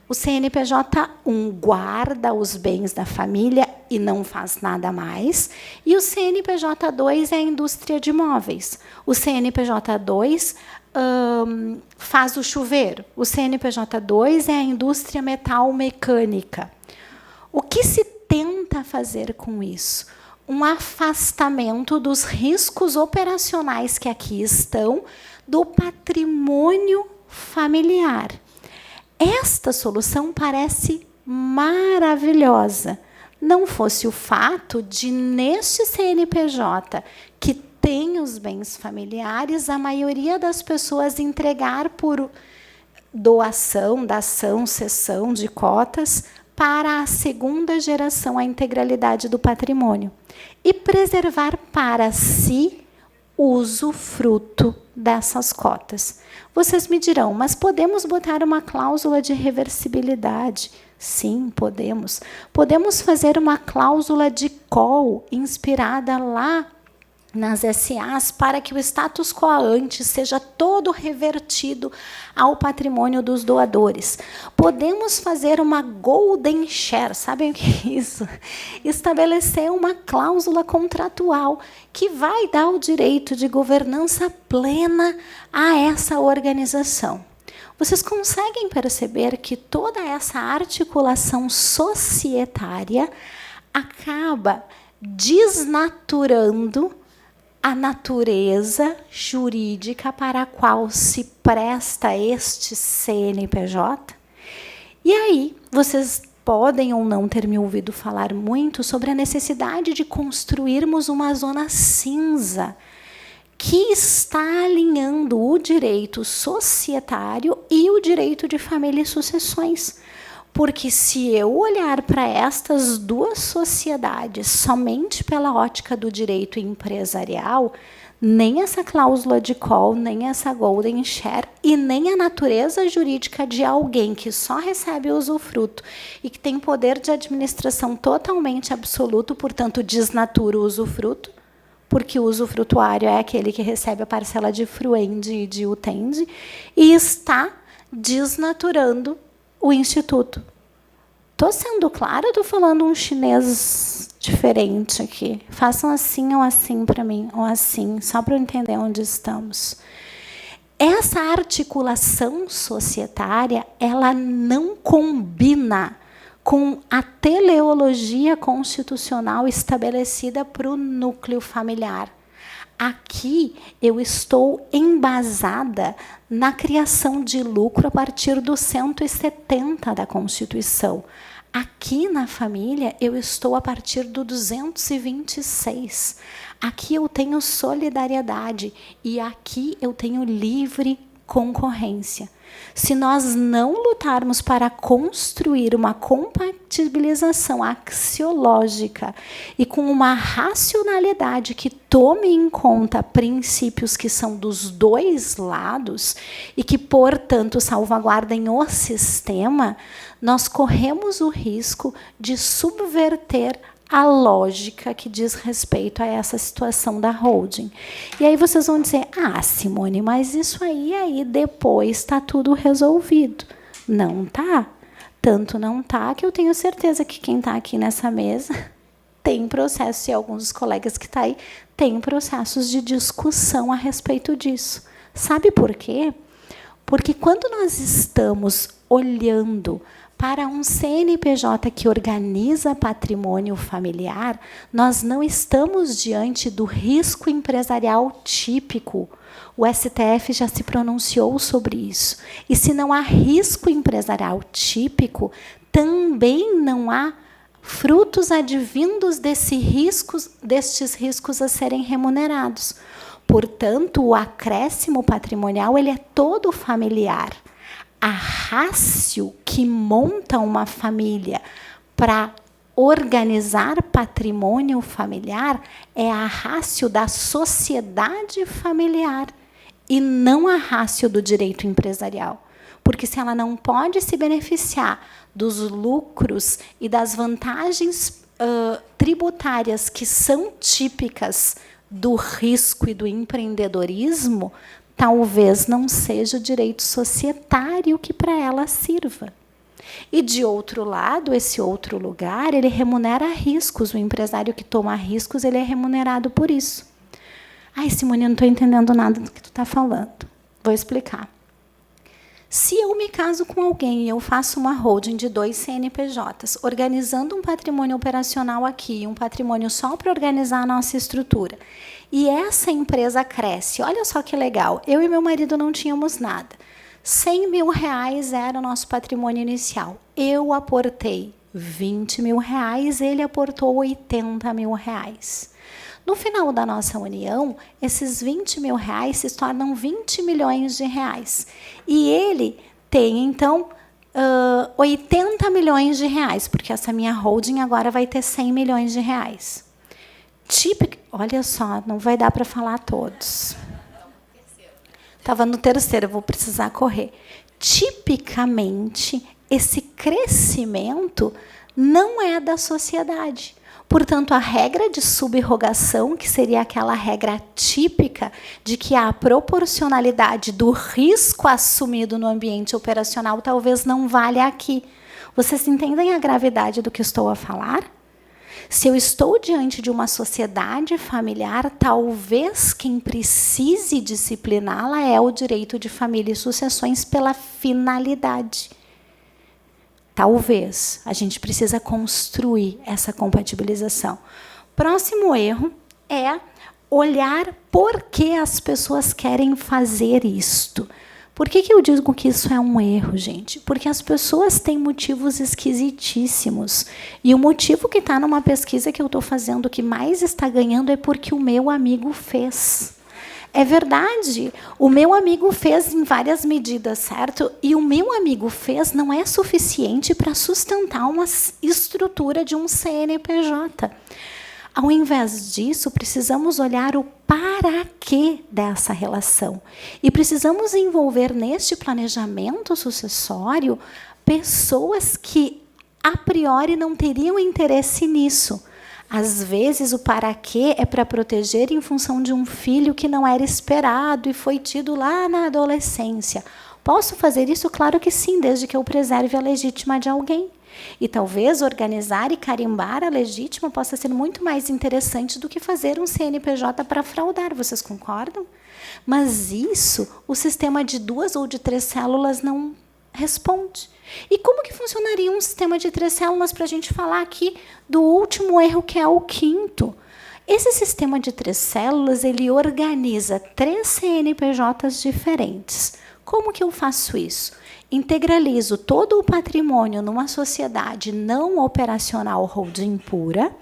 O CNPJ1 guarda os bens da família e não faz nada mais. E o CNPJ2 é a indústria de imóveis. O CNPJ2 faz o chuveiro. O CNPJ2 é a indústria metal mecânica. O que se tenta fazer com isso? Um afastamento dos riscos operacionais que aqui estão do patrimônio familiar. Esta solução parece maravilhosa. Não fosse o fato de, neste CNPJ, que tem os bens familiares, a maioria das pessoas entregar por doação, dação, cessão de cotas para a segunda geração a integralidade do patrimônio e preservar para si o usufruto dessas cotas. Vocês me dirão, mas podemos botar uma cláusula de reversibilidade? Sim, podemos. Podemos fazer uma cláusula de call inspirada lá nas SAs para que o status quo ante seja todo revertido ao patrimônio dos doadores. Podemos fazer uma golden share, sabem o que é isso? Estabelecer uma cláusula contratual que vai dar o direito de governança plena a essa organização. Vocês conseguem perceber que toda essa articulação societária acaba desnaturando a natureza jurídica para a qual se presta este CNPJ? E aí, vocês podem ou não ter me ouvido falar muito sobre a necessidade de construirmos uma zona cinza que está alinhando o direito societário e o direito de família e sucessões. Porque se eu olhar para estas duas sociedades somente pela ótica do direito empresarial, nem essa cláusula de call, nem essa golden share e nem a natureza jurídica de alguém que só recebe o usufruto e que tem poder de administração totalmente absoluto, portanto, desnatura o usufruto, porque o usufrutuário é aquele que recebe a parcela de fruende e de utende, e está desnaturando o instituto. Estou sendo clara ou estou falando um chinês diferente aqui? Façam assim ou assim para mim, ou assim, só para eu entender onde estamos. Essa articulação societária, ela não combina com a teleologia constitucional estabelecida para o núcleo familiar. Aqui eu estou embasada na criação de lucro a partir do 170 da Constituição. Aqui na família eu estou a partir do 226. Aqui eu tenho solidariedade e aqui eu tenho livre concorrência. Se nós não lutarmos para construir uma compatibilização axiológica e com uma racionalidade que tome em conta princípios que são dos dois lados e que, portanto, salvaguardem o sistema, nós corremos o risco de subverter a lógica que diz respeito a essa situação da holding. E aí vocês vão dizer, Simone, mas isso aí depois está tudo resolvido. Não está. Tanto não está que eu tenho certeza que quem está aqui nessa mesa tem processos, e alguns dos colegas que estão aí têm processos de discussão a respeito disso. Sabe por quê? Porque quando nós estamos olhando para um CNPJ que organiza patrimônio familiar, nós não estamos diante do risco empresarial típico. O STF já se pronunciou sobre isso. E se não há risco empresarial típico, também não há frutos advindos destes riscos a serem remunerados. Portanto, o acréscimo patrimonial ele é todo familiar. A rácio que monta uma família para organizar patrimônio familiar é a rácio da sociedade familiar e não a rácio do direito empresarial. Porque se ela não pode se beneficiar dos lucros e das vantagens tributárias que são típicas do risco e do empreendedorismo, talvez não seja o direito societário que para ela sirva. E, de outro lado, esse outro lugar, ele remunera riscos. O empresário que toma riscos, ele é remunerado por isso. Simone, eu não estou entendendo nada do que tu está falando. Vou explicar. Se eu me caso com alguém e eu faço uma holding de 2 CNPJs, organizando um patrimônio operacional aqui, um patrimônio só para organizar a nossa estrutura, e essa empresa cresce, olha só que legal, eu e meu marido não tínhamos nada. 100 mil reais era o nosso patrimônio inicial. Eu aportei 20 mil reais, ele aportou 80 mil reais. No final da nossa união, esses 20 mil reais se tornam 20 milhões de reais. E ele tem, então, 80 milhões de reais, porque essa minha holding agora vai ter 100 milhões de reais. Olha só, não vai dar para falar todos. Estava no terceiro, eu vou precisar correr. Tipicamente, esse crescimento não é da sociedade. Portanto, a regra de subrogação, que seria aquela regra típica de que há a proporcionalidade do risco assumido no ambiente operacional, talvez não valha aqui. Vocês entendem a gravidade do que estou a falar? Se eu estou diante de uma sociedade familiar, talvez quem precise discipliná-la é o direito de família e sucessões pela finalidade. Talvez. A gente precisa construir essa compatibilização. Próximo erro é olhar por que as pessoas querem fazer isto. Por que eu digo que isso é um erro, gente? Porque as pessoas têm motivos esquisitíssimos. E o motivo que está numa pesquisa que eu estou fazendo que mais está ganhando é porque o meu amigo fez. É verdade, o meu amigo fez em várias medidas, certo? E o meu amigo fez não é suficiente para sustentar uma estrutura de um CNPJ. Ao invés disso, precisamos olhar o para quê dessa relação. E precisamos envolver neste planejamento sucessório pessoas que, a priori, não teriam interesse nisso. Às vezes, o para quê é para proteger em função de um filho que não era esperado e foi tido lá na adolescência. Posso fazer isso? Claro que sim, desde que eu preserve a legítima de alguém. E talvez organizar e carimbar a legítima possa ser muito mais interessante do que fazer um CNPJ para fraudar. Vocês concordam? Mas isso, o sistema de 2 ou de 3 células não responde. E como que funcionaria um sistema de 3 células para a gente falar aqui do último erro, que é o 5º? Esse sistema de 3 células, ele organiza 3 CNPJs diferentes. Como que eu faço isso? Integralizo todo o patrimônio numa sociedade não operacional holding pura,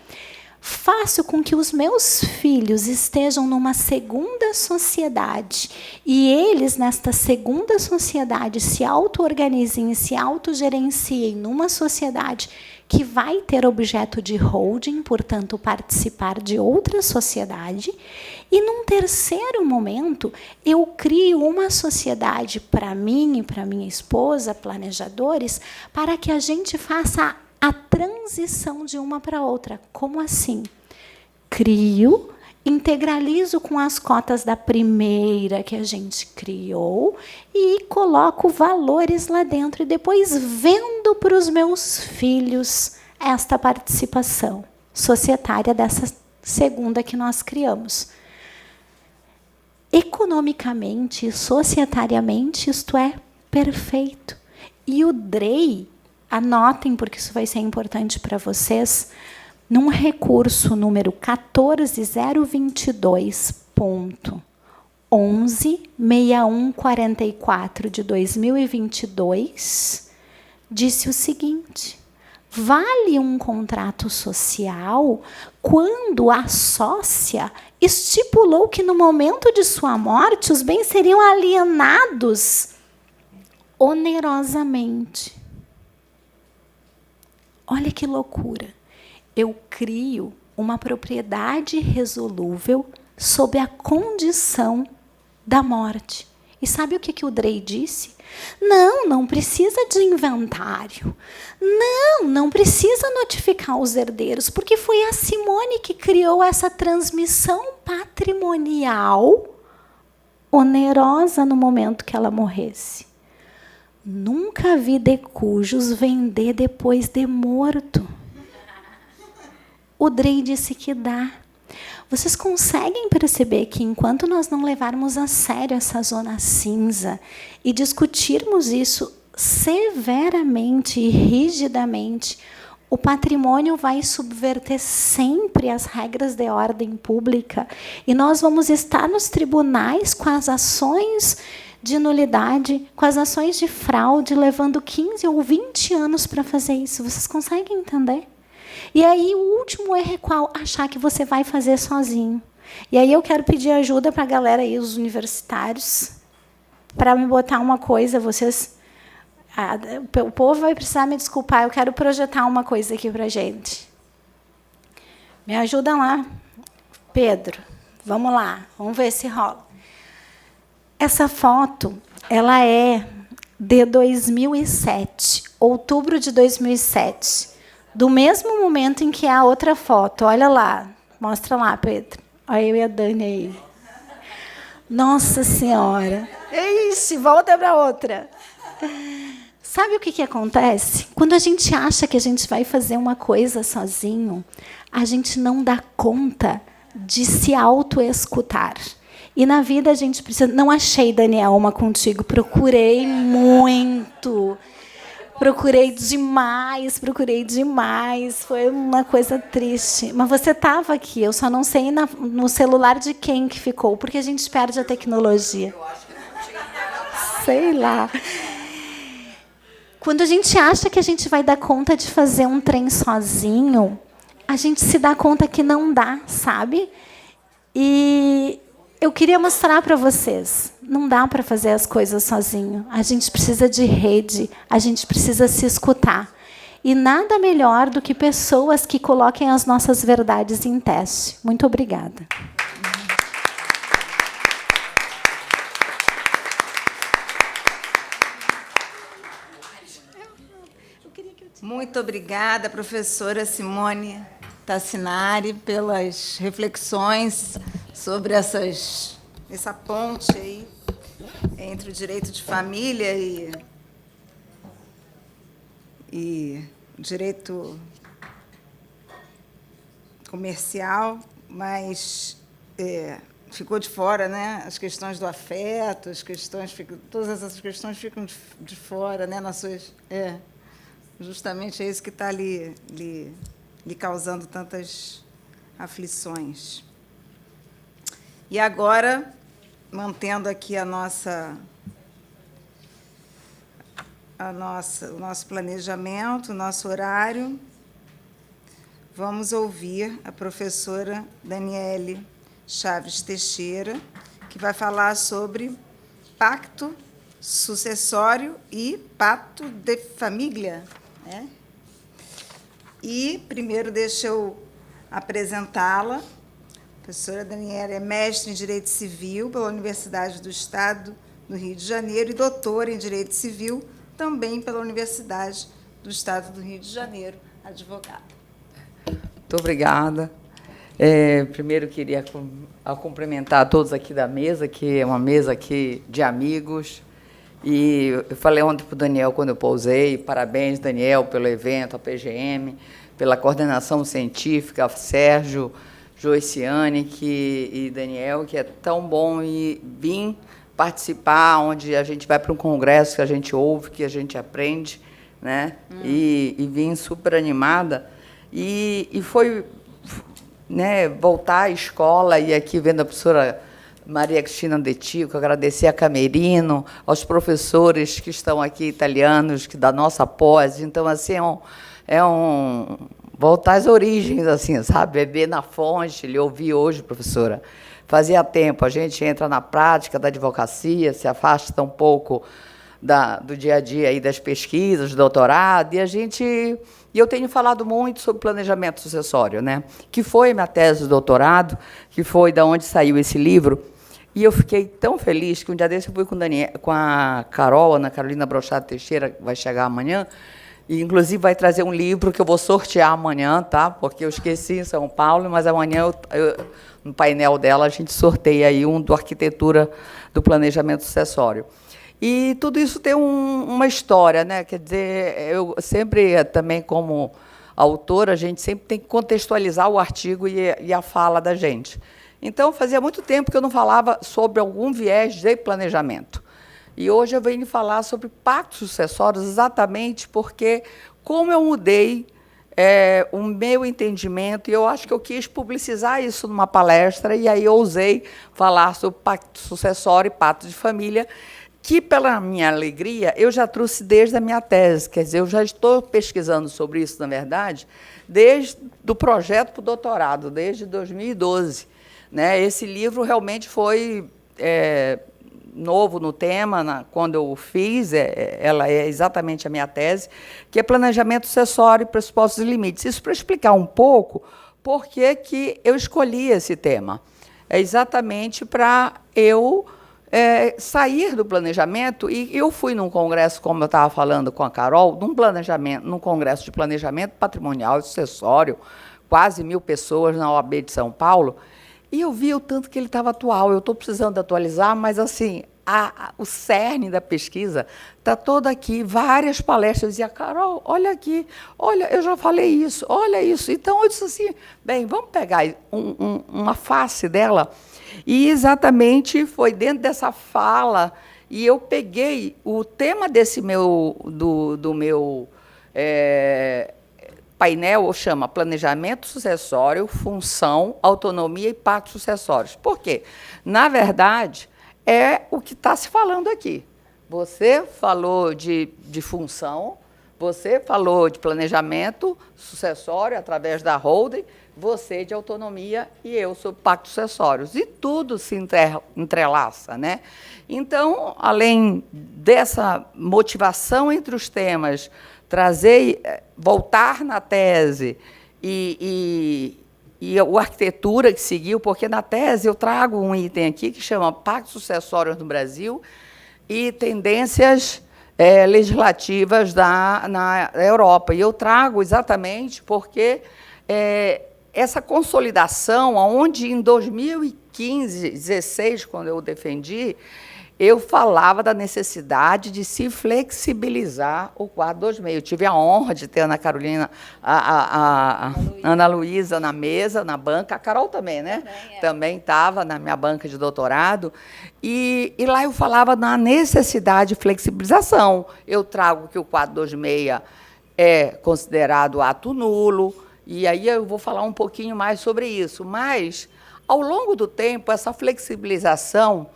faço com que os meus filhos estejam numa segunda sociedade e eles, nesta segunda sociedade, se auto-organizem e se autogerenciem numa sociedade que vai ter objeto de holding, portanto, participar de outra sociedade. E, num terceiro momento, eu crio uma sociedade para mim e para minha esposa, planejadores, para que a gente faça a transição de uma para outra. Como assim? Crio, integralizo com as cotas da primeira que a gente criou e coloco valores lá dentro e depois vendo para os meus filhos esta participação societária dessa segunda que nós criamos. Economicamente e societariamente, isto é perfeito. E o DREI, anotem, porque isso vai ser importante para vocês, num recurso número 14020.116144 de 2022, disse o seguinte: vale um contrato social quando a sócia estipulou que no momento de sua morte os bens seriam alienados onerosamente. Olha que loucura. Eu crio uma propriedade resolúvel sob a condição da morte. E sabe o que o DREI disse? Não precisa de inventário. Não precisa notificar os herdeiros, porque foi a Simone que criou essa transmissão patrimonial onerosa no momento que ela morresse. Nunca vi decujos vender depois de morto. O DREI disse que dá. Vocês conseguem perceber que, enquanto nós não levarmos a sério essa zona cinza e discutirmos isso severamente e rigidamente, o patrimônio vai subverter sempre as regras de ordem pública e nós vamos estar nos tribunais com as ações de nulidade, com as ações de fraude, levando 15 ou 20 anos para fazer isso. Vocês conseguem entender? E aí, o último erro é qual? Achar que você vai fazer sozinho. E aí, eu quero pedir ajuda para a galera aí, os universitários, para me botar uma coisa, vocês... o povo vai precisar me desculpar, eu quero projetar uma coisa aqui para a gente. Me ajudam lá. Pedro, vamos lá, vamos ver se rola. Essa foto, ela é de 2007, outubro de 2007. Do mesmo momento em que a outra foto. Olha lá. Mostra lá, Pedro. Olha eu e a Dani aí. Nossa Senhora. Ixi, volta para outra. Sabe o que acontece? Quando a gente acha que a gente vai fazer uma coisa sozinho, a gente não dá conta de se autoescutar. E na vida a gente precisa... Não achei, Daniel, uma contigo. Procurei muito. Procurei demais. Foi uma coisa triste. Mas você estava aqui. Eu só não sei no celular de quem que ficou, porque a gente perde a tecnologia. Eu acho que não tinha. Sei lá. Quando a gente acha que a gente vai dar conta de fazer um trem sozinho, a gente se dá conta que não dá, sabe? E eu queria mostrar para vocês. Não dá para fazer as coisas sozinho. A gente precisa de rede, a gente precisa se escutar. e nada melhor do que pessoas que coloquem as nossas verdades em teste. Muito obrigada. Muito obrigada, professora Simone Tassinari, pelas reflexões sobre essa ponte aí entre o direito de família e o direito comercial, mas ficou de fora, né? As questões do afeto, todas essas questões ficam de fora, né? Justamente é isso que está lhe causando tantas aflições. E agora, mantendo aqui o nosso planejamento, o nosso horário, vamos ouvir a professora Daniele Chaves Teixeira, que vai falar sobre pacto sucessório e pacto de família. E, primeiro, deixa eu apresentá-la. A professora Daniela é mestre em Direito Civil pela Universidade do Estado do Rio de Janeiro e doutora em Direito Civil também pela Universidade do Estado do Rio de Janeiro, advogada. Muito obrigada. Primeiro, queria cumprimentar a todos aqui da mesa, que é uma mesa aqui de amigos. E eu falei ontem para o Daniel, quando eu pousei, parabéns, Daniel, pelo evento, a PGM, pela coordenação científica, Sérgio, Joiciane e Daniel, que é tão bom vir participar, onde a gente vai para um congresso que a gente ouve, que a gente aprende, né? E vim super animada. E foi, né, voltar à escola e aqui vendo a professora Maria Cristina Dettico, agradecer a Camerino, aos professores que estão aqui, italianos, que da nossa pós. Então, assim, voltar às origens, assim, sabe? Beber na fonte, lhe ouvi hoje, professora. Fazia tempo, a gente entra na prática da advocacia, se afasta um pouco do dia a dia aí das pesquisas, do doutorado, e eu tenho falado muito sobre planejamento sucessório, né? Que foi minha tese de doutorado, que foi da onde saiu esse livro. E eu fiquei tão feliz que um dia desse eu fui com a Carol, Ana Carolina Brochado Teixeira, que vai chegar amanhã, e, inclusive, vai trazer um livro que eu vou sortear amanhã, tá? Porque eu esqueci em São Paulo, mas amanhã, no painel dela, a gente sorteia aí do Arquitetura do Planejamento Sucessório. E tudo isso tem uma história, né? Quer dizer, eu sempre, também como autora, a gente sempre tem que contextualizar o artigo e a fala da gente. Então, fazia muito tempo que eu não falava sobre algum viés de planejamento. E hoje eu venho falar sobre pactos sucessórios exatamente porque, como eu mudei o meu entendimento, e eu acho que eu quis publicizar isso numa palestra, e aí eu ousei falar sobre pacto sucessório e pacto de família, que, pela minha alegria, eu já trouxe desde a minha tese. Quer dizer, eu já estou pesquisando sobre isso, na verdade, desde o projeto para o doutorado, desde 2012. Né? Esse livro realmente foi novo no tema, quando eu fiz, ela é exatamente a minha tese, que é Planejamento Sucessório, Pressupostos e Limites. Isso para explicar um pouco por que eu escolhi esse tema. É exatamente para eu sair do planejamento, e eu fui num congresso, como eu estava falando com a Carol, num congresso de planejamento patrimonial e sucessório, quase 1.000 pessoas na OAB de São Paulo, e eu vi o tanto que ele estava atual. Eu estou precisando atualizar, mas assim, o cerne da pesquisa está todo aqui, várias palestras. Eu dizia, Carol, olha aqui, olha, eu já falei isso, olha isso. Então, eu disse assim, bem, vamos pegar uma face dela. E exatamente foi dentro dessa fala, e eu peguei o tema desse do meu painel, chama Planejamento Sucessório, Função, Autonomia e Pactos Sucessórios. Por quê? Na verdade, é o que está se falando aqui. Você falou de função, você falou de planejamento sucessório através da holding, você de autonomia e eu sobre pactos sucessórios. E tudo se entrelaça, né? Então, além dessa motivação entre os temas voltar na tese e a arquitetura que seguiu, porque na tese eu trago um item aqui que chama Pactos Sucessórios no Brasil e tendências legislativas na Europa. E eu trago exatamente porque essa consolidação, onde em 2015, 2016, quando eu defendi, eu falava da necessidade de se flexibilizar o quadro 26. Eu tive a honra de ter a Ana Carolina, a Ana Luísa na mesa, na banca, a Carol também, né? Também estava na minha banca de doutorado. E lá eu falava na necessidade de flexibilização. Eu trago que o quadro 26 é considerado ato nulo, e aí eu vou falar um pouquinho mais sobre isso. Mas, ao longo do tempo, essa flexibilização...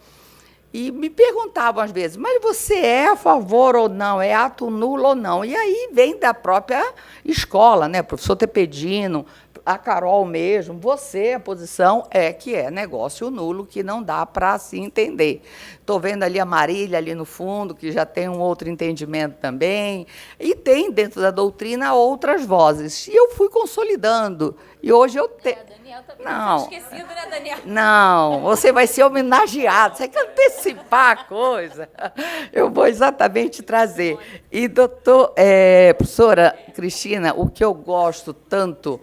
E me perguntavam às vezes, mas você é a favor ou não, é ato nulo ou não? E aí vem da própria escola, né? O professor Tepedino, a Carol mesmo, a posição é que é negócio nulo, que não dá para se entender. Estou vendo ali a Marília, ali no fundo, que já tem um outro entendimento também. E tem, dentro da doutrina, outras vozes. E eu fui consolidando. E hoje eu tenho... Daniel também não, esquecido, né, Daniel? não, você vai ser homenageado. Você quer antecipar a coisa? Eu vou exatamente trazer. E, professora Cristina, o que eu gosto tanto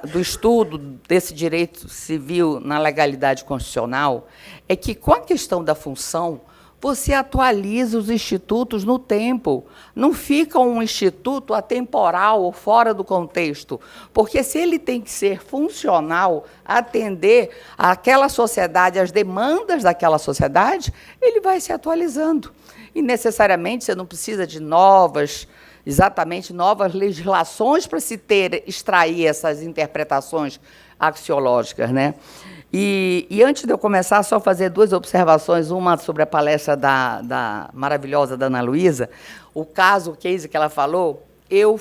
do estudo desse direito civil na legalidade constitucional é que, com a questão da função, você atualiza os institutos no tempo. Não fica um instituto atemporal ou fora do contexto, porque se ele tem que ser funcional, atender àquela sociedade, às demandas daquela sociedade, ele vai se atualizando. E, necessariamente, você não precisa de novas legislações para se extrair essas interpretações axiológicas, né? E antes de eu começar, só fazer duas observações, uma sobre a palestra da maravilhosa da Ana Luísa. O case que ela falou, eu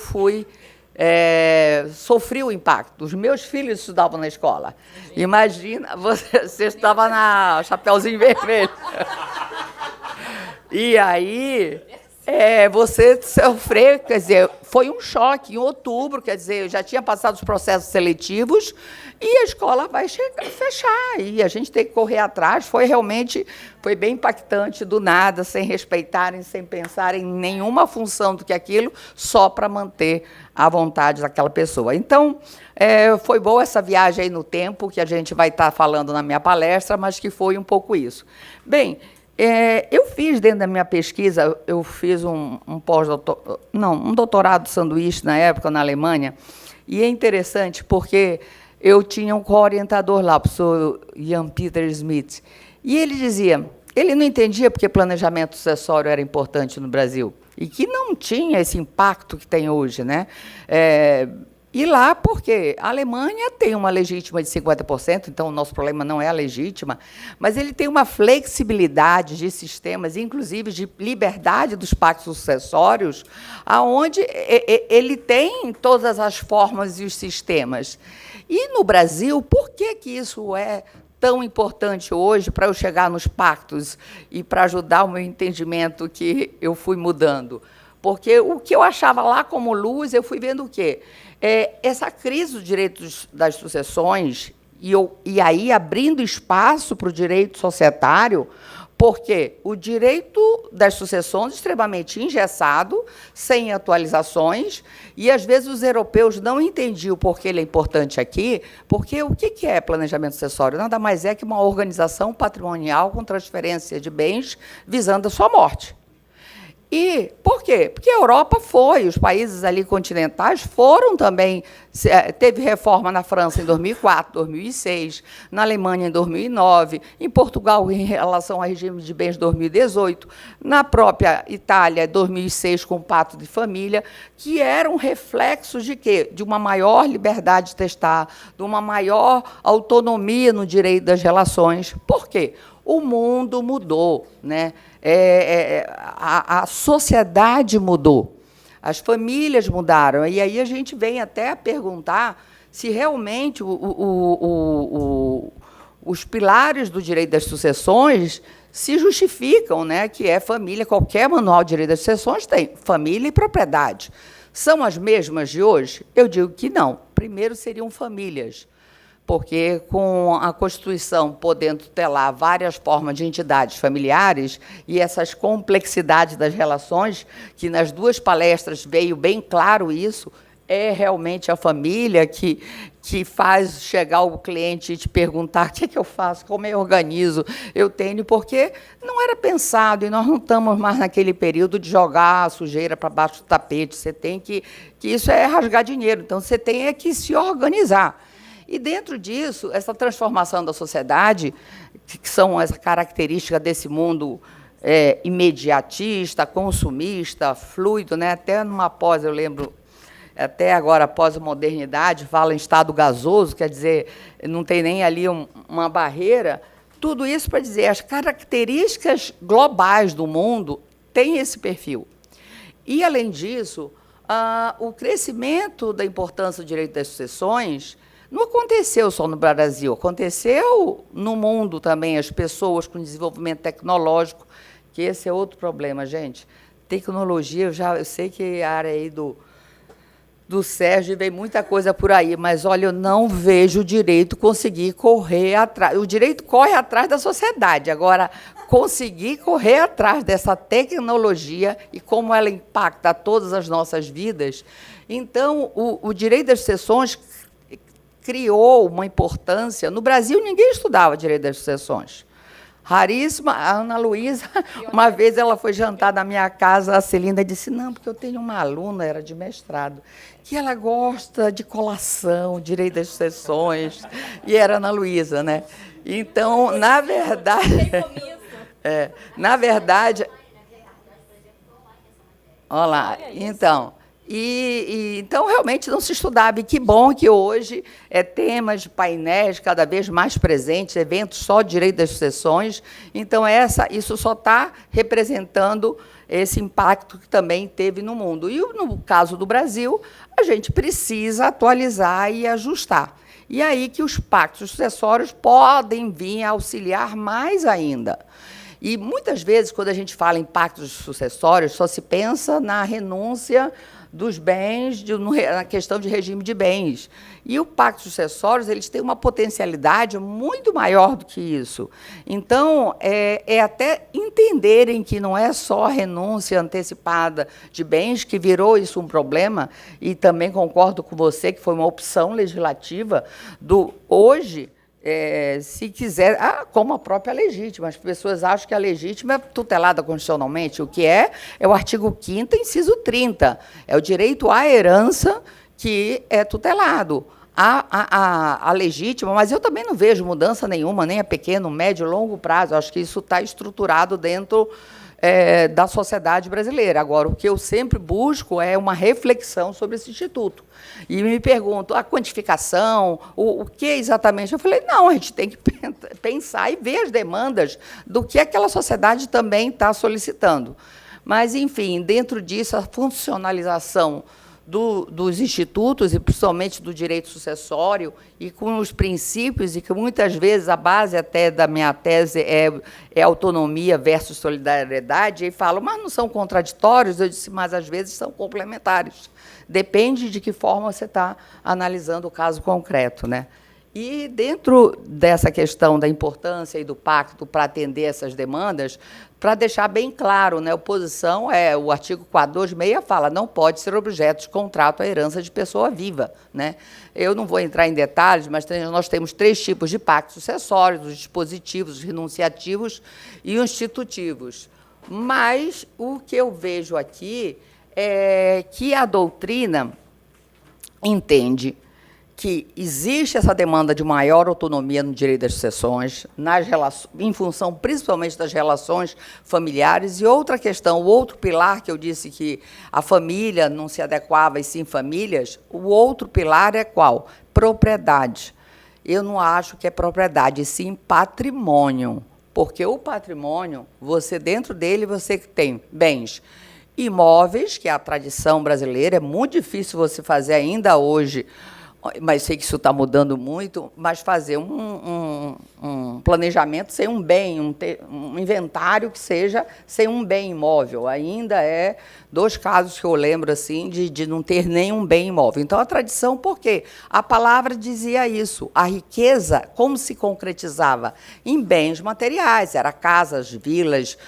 sofri o impacto. Os meus filhos estudavam na escola. Imagina, você estava na Chapeuzinho Vermelho. E aí... você sofreu, quer dizer, foi um choque em outubro, quer dizer, eu já tinha passado os processos seletivos e a escola vai fechar, e a gente tem que correr atrás. Foi bem impactante, do nada, sem respeitarem, sem pensar em nenhuma função do que aquilo, só para manter a vontade daquela pessoa. Então, foi boa essa viagem aí no tempo, que a gente vai estar falando na minha palestra, mas que foi um pouco isso. Bem, eu fiz, dentro da minha pesquisa, eu fiz um doutorado de sanduíche, na época, na Alemanha, e é interessante porque eu tinha um co-orientador lá, o professor Jan Peter Smith, e ele dizia, ele não entendia porque planejamento sucessório era importante no Brasil, e que não tinha esse impacto que tem hoje, né? E lá, porque a Alemanha tem uma legítima de 50%, então o nosso problema não é a legítima, mas ele tem uma flexibilidade de sistemas, inclusive de liberdade dos pactos sucessórios, aonde ele tem todas as formas e os sistemas. E no Brasil, por que isso é tão importante hoje para eu chegar nos pactos e para ajudar o meu entendimento que eu fui mudando? Porque o que eu achava lá como luz, eu fui vendo o quê? Essa crise dos direitos das sucessões, e aí abrindo espaço para o direito societário, porque o direito das sucessões é extremamente engessado, sem atualizações, e, às vezes, os europeus não entendiam por que ele é importante aqui, porque o que é planejamento sucessório? Nada mais é que uma organização patrimonial com transferência de bens visando a sua morte. E por quê? Porque a Europa os países ali continentais foram também, teve reforma na França em 2004, 2006, na Alemanha em 2009, em Portugal em relação ao regime de bens em 2018, na própria Itália em 2006 com o Pacto de Família, que eram reflexos de quê? De uma maior liberdade de testar, de uma maior autonomia no direito das relações. Por quê? O mundo mudou, né? A sociedade mudou, as famílias mudaram, e aí a gente vem até a perguntar se realmente o os pilares do direito das sucessões se justificam, né, que é família, qualquer manual de direito das sucessões tem família e propriedade. São as mesmas de hoje? Eu digo que não. Primeiro seriam famílias, porque com a Constituição podendo tutelar várias formas de entidades familiares e essas complexidades das relações, que nas duas palestras veio bem claro isso, é realmente a família que faz chegar o cliente e te perguntar o que é que eu faço, como eu organizo, eu tenho, porque não era pensado, e nós não estamos mais naquele período de jogar a sujeira para baixo do tapete. Você tem que isso é rasgar dinheiro, então você tem que se organizar. E, dentro disso, essa transformação da sociedade, que são as características desse mundo imediatista, consumista, fluido, né? Até numa pós, eu lembro, até agora, após a modernidade, fala em estado gasoso, quer dizer, não tem nem ali uma barreira. Tudo isso para dizer, as características globais do mundo têm esse perfil. E, além disso, o crescimento da importância do direito das sucessões não aconteceu só no Brasil, aconteceu no mundo também, as pessoas com desenvolvimento tecnológico, que esse é outro problema, gente. Tecnologia, eu sei que a área aí do Sérgio vem muita coisa por aí, mas, olha, eu não vejo o direito conseguir correr atrás. O direito corre atrás da sociedade. Agora, conseguir correr atrás dessa tecnologia e como ela impacta todas as nossas vidas. Então, o direito das sucessões criou uma importância. No Brasil, ninguém estudava direito das sucessões. Raríssima. A Ana Luísa, uma vez ela foi jantar na minha casa, a Celinda disse, não, porque eu tenho uma aluna, era de mestrado, que ela gosta de colação, direito das sucessões, e era a Ana Luísa, né? Então, na verdade... na verdade... Olha lá, então... então, realmente, não se estudava. E que bom que hoje temas de painéis cada vez mais presentes, eventos só de direito das sucessões. Então, isso só está representando esse impacto que também teve no mundo. E, no caso do Brasil, a gente precisa atualizar e ajustar. E aí que os pactos sucessórios podem vir a auxiliar mais ainda. E, muitas vezes, quando a gente fala em pactos sucessórios, só se pensa na renúncia dos bens, na questão de regime de bens. E o pacto sucessórios, eles têm uma potencialidade muito maior do que isso. Então, até entenderem que não é só a renúncia antecipada de bens que virou isso um problema, e também concordo com você que foi uma opção legislativa hoje, se quiser, como a própria legítima. As pessoas acham que a legítima é tutelada constitucionalmente. O que é o artigo 5º, inciso 30. É o direito à herança que é tutelado. A legítima, mas eu também não vejo mudança nenhuma, nem a pequeno, médio, longo prazo. Acho que isso está estruturado dentro da sociedade brasileira. Agora, o que eu sempre busco é uma reflexão sobre esse instituto. E me pergunto, a quantificação, o que exatamente? Eu falei, não, a gente tem que pensar e ver as demandas do que aquela sociedade também está solicitando. Mas, enfim, dentro disso, a funcionalização dos institutos, e principalmente do direito sucessório, e com os princípios, e que muitas vezes a base até da minha tese é autonomia versus solidariedade, e falam, mas não são contraditórios? Eu disse, mas às vezes são complementares. Depende de que forma você está analisando o caso concreto, né? E, dentro dessa questão da importância e do pacto para atender essas demandas, para deixar bem claro, né, a oposição o artigo 426 fala, não pode ser objeto de contrato a herança de pessoa viva, né? Eu não vou entrar em detalhes, mas nós temos 3 tipos de pactos sucessórios, os dispositivos, os renunciativos e os institutivos. Mas o que eu vejo aqui é que a doutrina entende que existe essa demanda de maior autonomia no direito das sucessões, em função principalmente das relações familiares, e outra questão, o outro pilar que eu disse que a família não se adequava, e sim famílias, o outro pilar é qual? Propriedade. Eu não acho que é propriedade, e sim patrimônio, porque o patrimônio, dentro dele, você tem bens imóveis, que é a tradição brasileira, é muito difícil você fazer ainda hoje mas sei que isso está mudando muito, mas fazer um planejamento sem um bem, um inventário que seja sem um bem imóvel. Ainda é 2 casos que eu lembro assim de não ter nenhum bem imóvel. Então, a tradição, por quê? A palavra dizia isso. A riqueza, como se concretizava? Em bens materiais, era casas, vilas,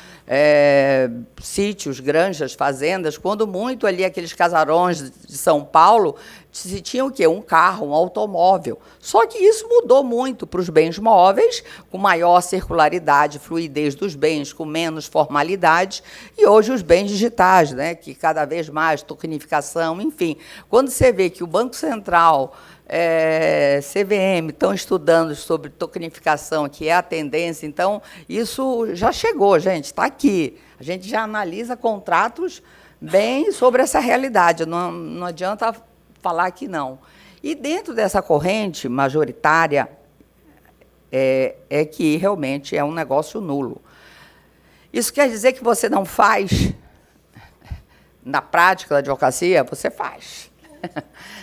sítios, granjas, fazendas, quando muito ali aqueles casarões de São Paulo se tinha o quê? Um carro, um automóvel. Só que isso mudou muito para os bens móveis, com maior circularidade, fluidez dos bens, com menos formalidade, e hoje os bens digitais, né, que cada vez mais, tokenificação, enfim. Quando você vê que o Banco Central, CVM, estão estudando sobre tokenificação, que é a tendência, então, isso já chegou, gente, está aqui. A gente já analisa contratos bem sobre essa realidade, não adianta falar que não. E dentro dessa corrente majoritária, é que realmente é um negócio nulo. Isso quer dizer que você não faz, na prática da advocacia, você faz.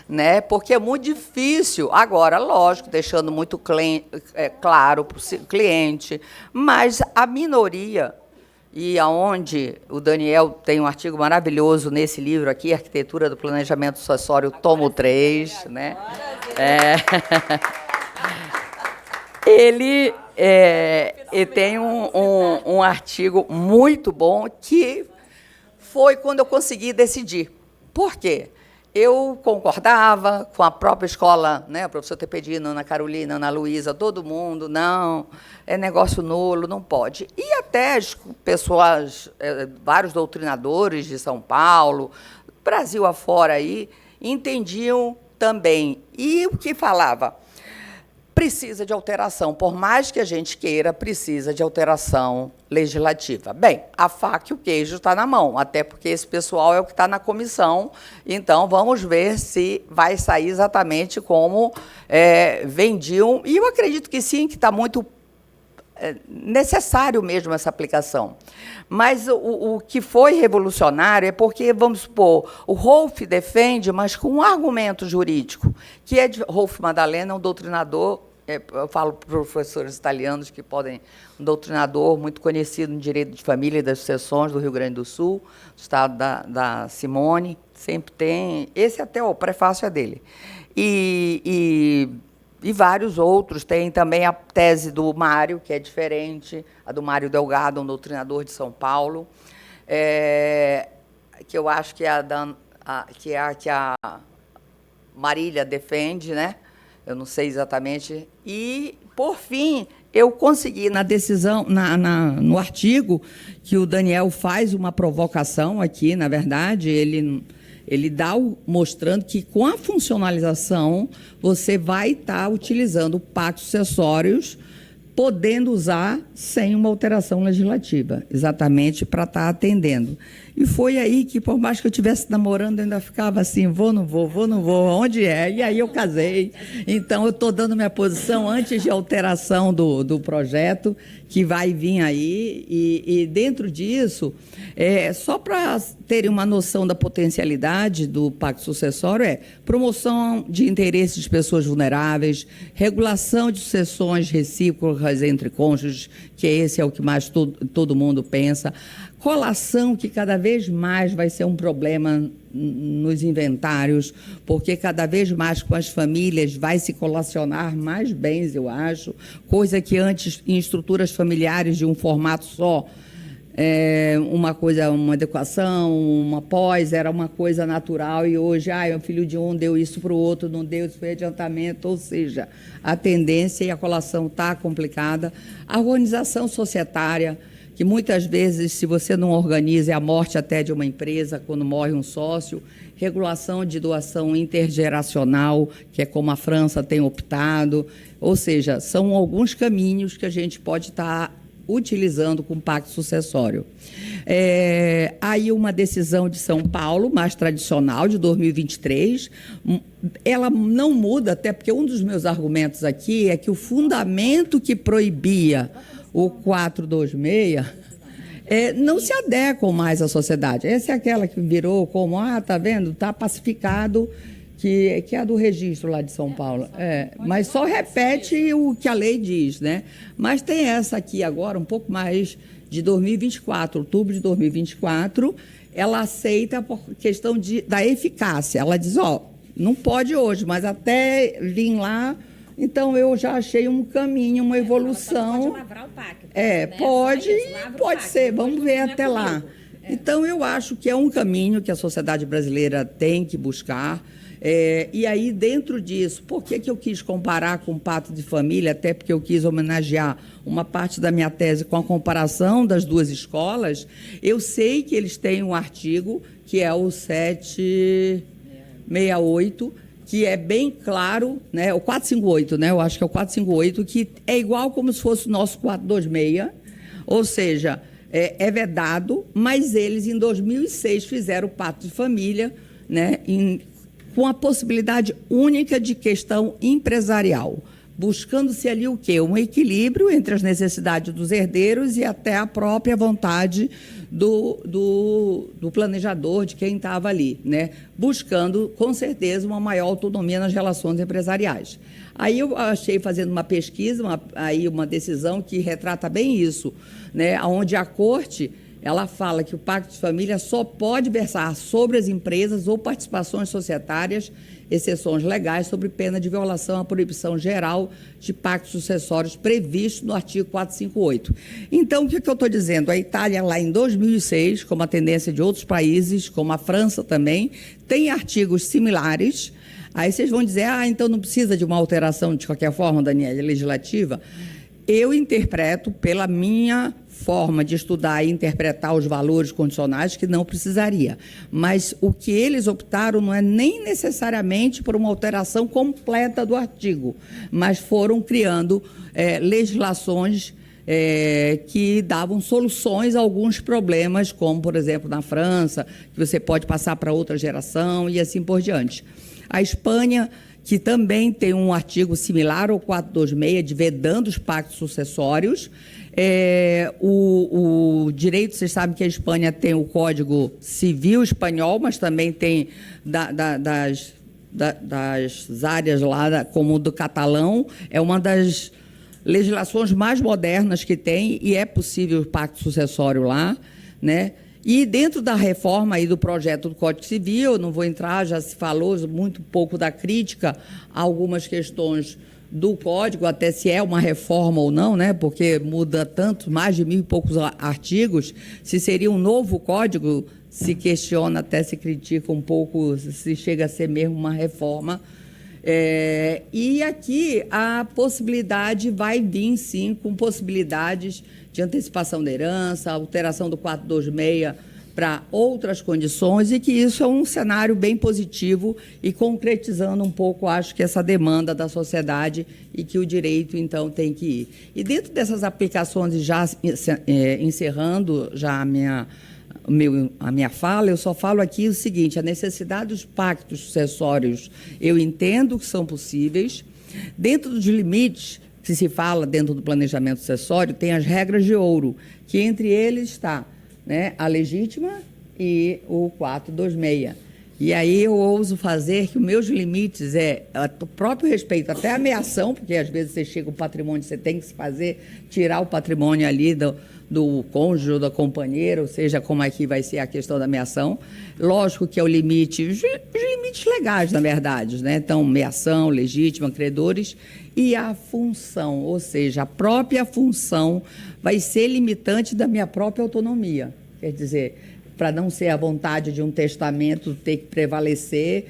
Né? Porque é muito difícil, agora, lógico, deixando muito claro para o cliente, mas a minoria, e aonde o Daniel tem um artigo maravilhoso nesse livro aqui, Arquitetura do Planejamento Sucessório, tomo 3, né? Ele tem um artigo muito bom que foi quando eu consegui decidir. Por quê? Eu concordava com a própria escola, né, o professor Tepedino, Ana Carolina, Ana Luísa, todo mundo, não, é negócio nulo, não pode. E até as pessoas, vários doutrinadores de São Paulo, Brasil afora aí, entendiam também. E o que falava? Precisa de alteração, por mais que a gente queira, precisa de alteração legislativa. Bem, a faca e o queijo está na mão, até porque esse pessoal é o que está na comissão, então vamos ver se vai sair exatamente como vendiam, e eu acredito que sim, que está muito necessário mesmo essa aplicação. Mas o que foi revolucionário é porque, vamos supor, o Rolf defende, mas com um argumento jurídico, que é de Rolf Maddalena, um doutrinador, eu falo para professores italianos que podem, um doutrinador muito conhecido no direito de família e das sucessões do Rio Grande do Sul, do estado da Simone, sempre tem, esse até o prefácio é dele. E vários outros. Tem também a tese do Mário, que é diferente, a do Mário Delgado, um doutrinador de São Paulo, que eu acho que é a que a Marília defende, né? Eu não sei exatamente. E, por fim, eu consegui, na decisão, no artigo, que o Daniel faz uma provocação aqui, na verdade, ele dá mostrando que, com a funcionalização, você vai estar utilizando pactos sucessórios, podendo usar sem uma alteração legislativa, exatamente para estar atendendo. E foi aí que, por mais que eu estivesse namorando, eu ainda ficava assim, vou, não vou, onde é? E aí eu casei. Então, eu estou dando minha posição antes de alteração do projeto, que vai vir aí. E dentro disso, só para terem uma noção da potencialidade do pacto sucessório, promoção de interesses de pessoas vulneráveis, regulação de sucessões recíprocas entre cônjuges, que esse é o que mais todo mundo pensa, colação, que cada vez mais vai ser um problema nos inventários, porque cada vez mais com as famílias vai se colacionar mais bens, eu acho, coisa que antes, em estruturas familiares de um formato só, uma adequação, uma pós, era uma coisa natural, e hoje, o filho de um deu isso para o outro, não deu, isso foi adiantamento, ou seja, a tendência e a colação está complicada. A organização societária, que muitas vezes, se você não organiza, é a morte até de uma empresa, quando morre um sócio, regulação de doação intergeracional, que é como a França tem optado, ou seja, são alguns caminhos que a gente pode estar utilizando com o pacto sucessório. Aí uma decisão de São Paulo, mais tradicional, de 2023, ela não muda, até porque um dos meus argumentos aqui é que o fundamento que proibia o 426 não se adequam mais à sociedade. Essa é aquela que virou como, está vendo, está pacificado, que é a do registro lá de São Paulo. Mas só repete o que a lei diz, né? Mas tem essa aqui agora, um pouco mais de 2024, outubro de 2024, ela aceita por questão da eficácia. Ela diz, não pode hoje, mas até vir lá, então eu já achei um caminho, uma evolução. Pode lavrar o pacto. Pode ser, vamos ver até lá. Então, eu acho que é um caminho que a sociedade brasileira tem que buscar. E aí, dentro disso, por que eu quis comparar com o Pacto de Família? Até porque eu quis homenagear uma parte da minha tese com a comparação das duas escolas. Eu sei que eles têm um artigo, que é o 768, que é bem claro, né? O 458, né? Eu acho que é o 458, que é igual como se fosse o nosso 426, ou seja, é vedado, mas eles, em 2006, fizeram o Pacto de Família, né? Com a possibilidade única de questão empresarial, buscando-se ali o quê? Um equilíbrio entre as necessidades dos herdeiros e até a própria vontade do planejador, de quem estava ali, né? Buscando, com certeza, uma maior autonomia nas relações empresariais. Aí eu achei, fazendo uma pesquisa, uma decisão que retrata bem isso, né? Onde a Corte, ela fala que o Pacto de Família só pode versar sobre as empresas ou participações societárias, exceções legais, sobre pena de violação à proibição geral de pactos sucessórios previsto no artigo 458. Então, o que eu estou dizendo? A Itália, lá em 2006, como a tendência de outros países, como a França também, tem artigos similares. Aí vocês vão dizer, então não precisa de uma alteração, de qualquer forma, Daniela, legislativa. Eu interpreto, pela minha forma de estudar e interpretar os valores condicionais, que não precisaria. Mas o que eles optaram não é nem necessariamente por uma alteração completa do artigo, mas foram criando legislações que davam soluções a alguns problemas, como, por exemplo, na França, que você pode passar para outra geração e assim por diante. A Espanha, que também tem um artigo similar ao 426, de vedando os pactos sucessórios. O direito, vocês sabem que a Espanha tem o Código Civil espanhol, mas também tem das áreas lá, como o do catalão, é uma das legislações mais modernas que tem, e é possível o pacto sucessório lá, né? E dentro da reforma aí do projeto do Código Civil, eu não vou entrar, já se falou muito pouco da crítica a algumas questões do Código, até se é uma reforma ou não, né? Porque muda tanto, mais de 1.000 e poucos artigos, se seria um novo Código, se questiona, até se critica um pouco, se chega a ser mesmo uma reforma. E aqui a possibilidade vai vir, sim, com possibilidades de antecipação da herança, alteração do 426 para outras condições, e que isso é um cenário bem positivo e concretizando um pouco, acho que, essa demanda da sociedade, e que o direito, então, tem que ir. E dentro dessas aplicações, já encerrando já a minha fala, eu só falo aqui o seguinte: a necessidade dos pactos sucessórios, eu entendo que são possíveis. Dentro dos limites que se fala dentro do planejamento sucessório, tem as regras de ouro, que entre eles está, né, a legítima e o 426. E aí eu ouso fazer que os meus limites o próprio respeito, até a ameação, porque às vezes você chega o patrimônio, você tem que se tirar o patrimônio ali do cônjuge ou da companheira, ou seja, como aqui vai ser a questão da meação. Lógico que é o limite, os limites legais, na verdade, né? Então, meação, legítima, credores, e a função, ou seja, a própria função vai ser limitante da minha própria autonomia. Quer dizer, para não ser a vontade de um testamento ter que prevalecer,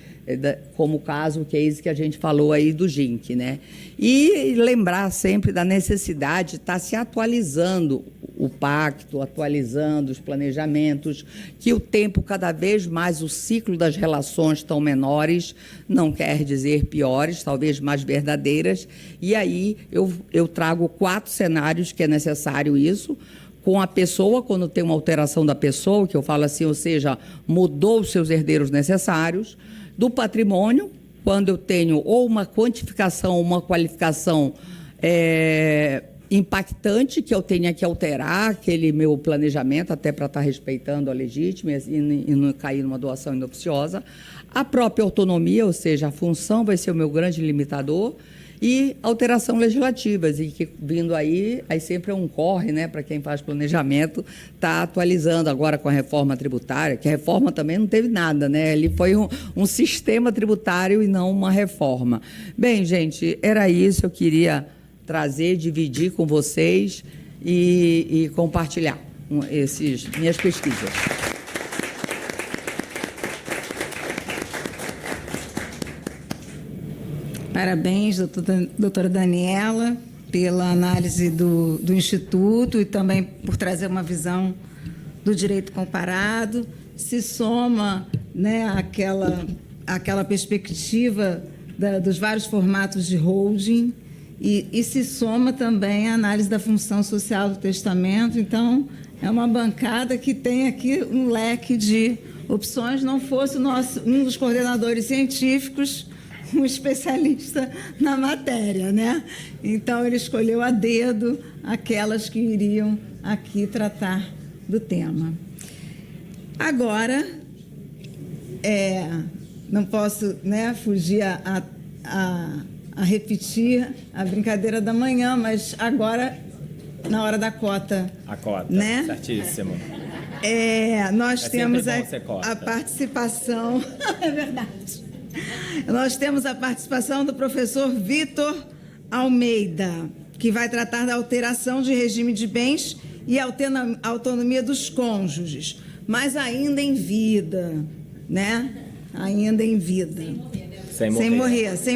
como o caso, o case que a gente falou aí do GINC, né? E lembrar sempre da necessidade de estar se atualizando o pacto, atualizando os planejamentos, que o tempo, cada vez mais, o ciclo das relações estão menores, não quer dizer piores, talvez mais verdadeiras, e aí eu trago 4 cenários que é necessário isso. Com a pessoa, quando tem uma alteração da pessoa, que eu falo assim, ou seja, mudou os seus herdeiros necessários. Do patrimônio, quando eu tenho ou uma quantificação ou uma qualificação impactante que eu tenha que alterar aquele meu planejamento, até para estar respeitando a legítima e não cair numa doação inoficiosa. A própria autonomia, ou seja, a função vai ser o meu grande limitador, e alteração legislativas, e que vindo aí sempre é um corre, né, para quem faz planejamento, está atualizando agora com a reforma tributária, que a reforma também não teve nada, né, ele foi um sistema tributário e não uma reforma. Bem, gente, era isso, eu queria trazer, dividir com vocês e compartilhar minhas pesquisas. Parabéns, doutora Daniela, pela análise do Instituto e também por trazer uma visão do direito comparado. Se soma, né, aquela perspectiva dos vários formatos de holding e se soma também a análise da função social do testamento. Então, é uma bancada que tem aqui um leque de opções. Não fosse um dos coordenadores científicos um especialista na matéria, né? Então, ele escolheu a dedo aquelas que iriam aqui tratar do tema. Agora, não posso, né, fugir a repetir a brincadeira da manhã, mas agora, na hora da cota. A cota, né? Certíssimo. Nós temos a participação... É verdade. Nós temos a participação do professor Vitor Almeida, que vai tratar da alteração de regime de bens e autonomia dos cônjuges, mas ainda em vida, né? Ainda em vida. Sem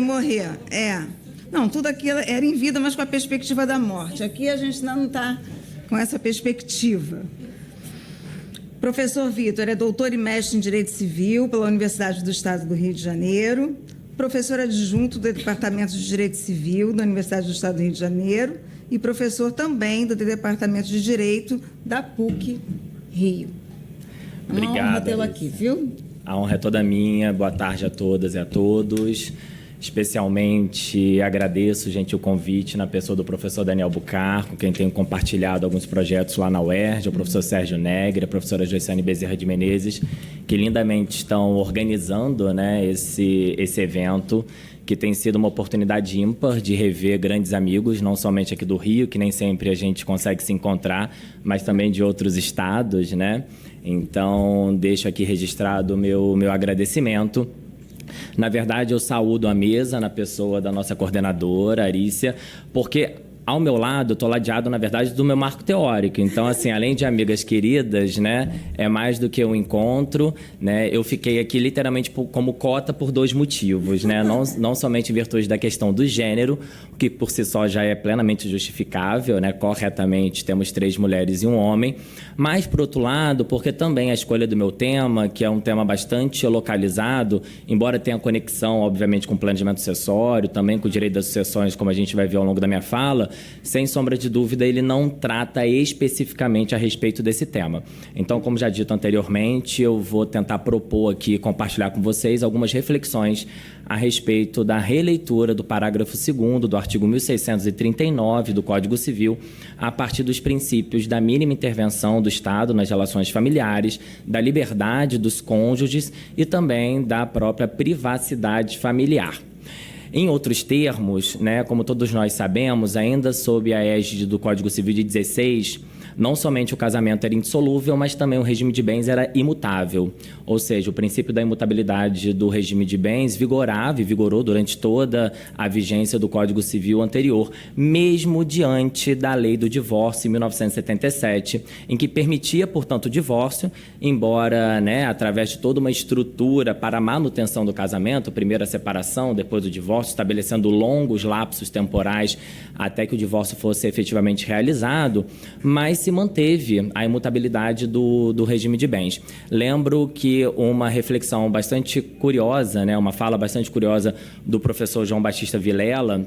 morrer. Não, tudo aquilo era em vida, mas com a perspectiva da morte. Aqui a gente não está com essa perspectiva. Professor Vitor é doutor e mestre em Direito Civil pela Universidade do Estado do Rio de Janeiro, professor adjunto do Departamento de Direito Civil da Universidade do Estado do Rio de Janeiro e professor também do Departamento de Direito da PUC Rio. Obrigado. Uma honra tê-lo aqui, viu? A honra é toda minha. Boa tarde a todas e a todos. Especialmente agradeço, gente, o convite na pessoa do professor Daniel Bucar, com quem tenho compartilhado alguns projetos lá na UERJ, o professor Sérgio Negre, a professora Joiciane Bezerra de Menezes, que lindamente estão organizando, né, esse evento, que tem sido uma oportunidade ímpar de rever grandes amigos, não somente aqui do Rio, que nem sempre a gente consegue se encontrar, mas também de outros estados, né? Então, deixo aqui registrado o meu agradecimento. Na verdade, eu saúdo a mesa na pessoa da nossa coordenadora, Arícia, porque ao meu lado, eu estou ladeado, na verdade, do meu marco teórico. Então, assim, além de amigas queridas, né, é mais do que um encontro, né? Eu fiquei aqui literalmente como cota por dois motivos, né? Não somente em virtude da questão do gênero, que por si só já é plenamente justificável, né? Corretamente, temos 3 mulheres e um homem, mas, por outro lado, porque também a escolha do meu tema, que é um tema bastante localizado, embora tenha conexão, obviamente, com o planejamento sucessório, também com o direito das sucessões, como a gente vai ver ao longo da minha fala, sem sombra de dúvida, ele não trata especificamente a respeito desse tema. Então, como já dito anteriormente, eu vou tentar propor aqui, compartilhar com vocês algumas reflexões a respeito da releitura do parágrafo 2º do artigo 1639 do Código Civil, a partir dos princípios da mínima intervenção do Estado nas relações familiares, da liberdade dos cônjuges e também da própria privacidade familiar. Em outros termos, né, como todos nós sabemos, ainda sob a égide do Código Civil de 16, não somente o casamento era indissolúvel, mas também o regime de bens era imutável. Ou seja, o princípio da imutabilidade do regime de bens vigorava e vigorou durante toda a vigência do Código Civil anterior, mesmo diante da Lei do Divórcio, em 1977, em que permitia, portanto, o divórcio, embora, né, através de toda uma estrutura para a manutenção do casamento, primeiro a separação, depois o divórcio, estabelecendo longos lapsos temporais até que o divórcio fosse efetivamente realizado, mas se manteve a imutabilidade do regime de bens. Lembro que uma reflexão bastante curiosa, né, uma fala bastante curiosa do professor João Batista Vilela,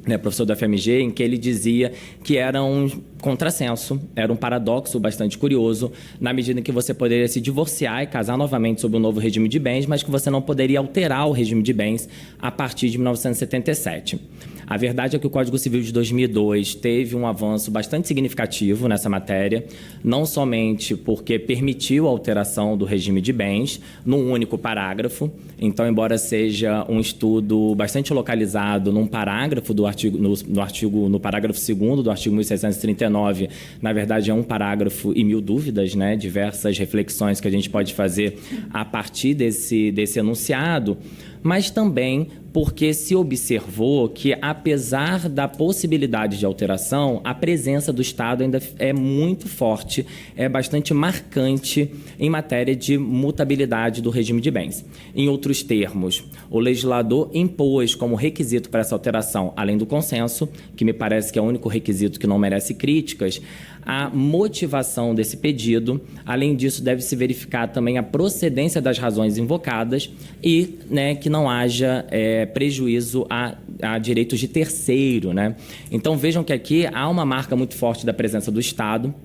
né, professor da FMG, em que ele dizia que eram contrassenso, era um paradoxo bastante curioso, na medida em que você poderia se divorciar e casar novamente sob um novo regime de bens, mas que você não poderia alterar o regime de bens a partir de 1977. A verdade é que o Código Civil de 2002 teve um avanço bastante significativo nessa matéria, não somente porque permitiu a alteração do regime de bens num único parágrafo. Então, embora seja um estudo bastante localizado num parágrafo do artigo, no parágrafo 2º do artigo 1639, na verdade é um parágrafo e mil dúvidas, né? Diversas reflexões que a gente pode fazer a partir desse enunciado, mas também porque se observou que, apesar da possibilidade de alteração, a presença do Estado ainda é muito forte, é bastante marcante em matéria de mutabilidade do regime de bens. Em outros termos, o legislador impôs como requisito para essa alteração, além do consenso, que me parece que é o único requisito que não merece críticas, a motivação desse pedido. Além disso, deve-se verificar também a procedência das razões invocadas e, né, que não haja prejuízo a direitos de terceiro, né? Então, vejam que aqui há uma marca muito forte da presença do Estado,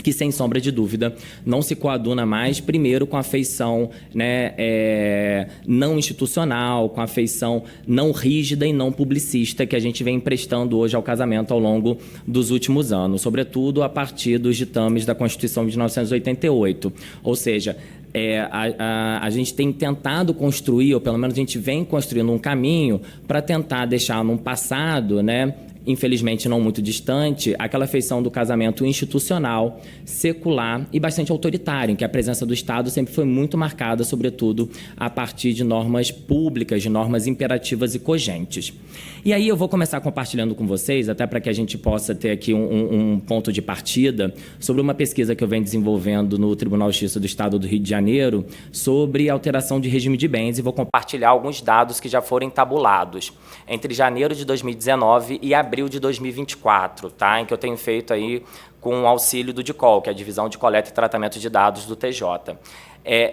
que, sem sombra de dúvida, não se coaduna mais, primeiro, com a feição, né, não institucional, com a feição não rígida e não publicista que a gente vem emprestando hoje ao casamento ao longo dos últimos anos, sobretudo a partir dos ditames da Constituição de 1988. Ou seja, a gente tem tentado construir, ou pelo menos a gente vem construindo um caminho para tentar deixar num passado, né, infelizmente não muito distante, aquela feição do casamento institucional, secular e bastante autoritário, em que a presença do Estado sempre foi muito marcada, sobretudo, a partir de normas públicas, de normas imperativas e cogentes. E aí eu vou começar compartilhando com vocês, até para que a gente possa ter aqui um ponto de partida, sobre uma pesquisa que eu venho desenvolvendo no Tribunal de Justiça do Estado do Rio de Janeiro, sobre alteração de regime de bens, e vou compartilhar alguns dados que já foram tabulados entre janeiro de 2019 e abril de 2024, tá? Em que eu tenho feito aí com o auxílio do DICOL, que é a Divisão de Coleta e Tratamento de Dados do TJ.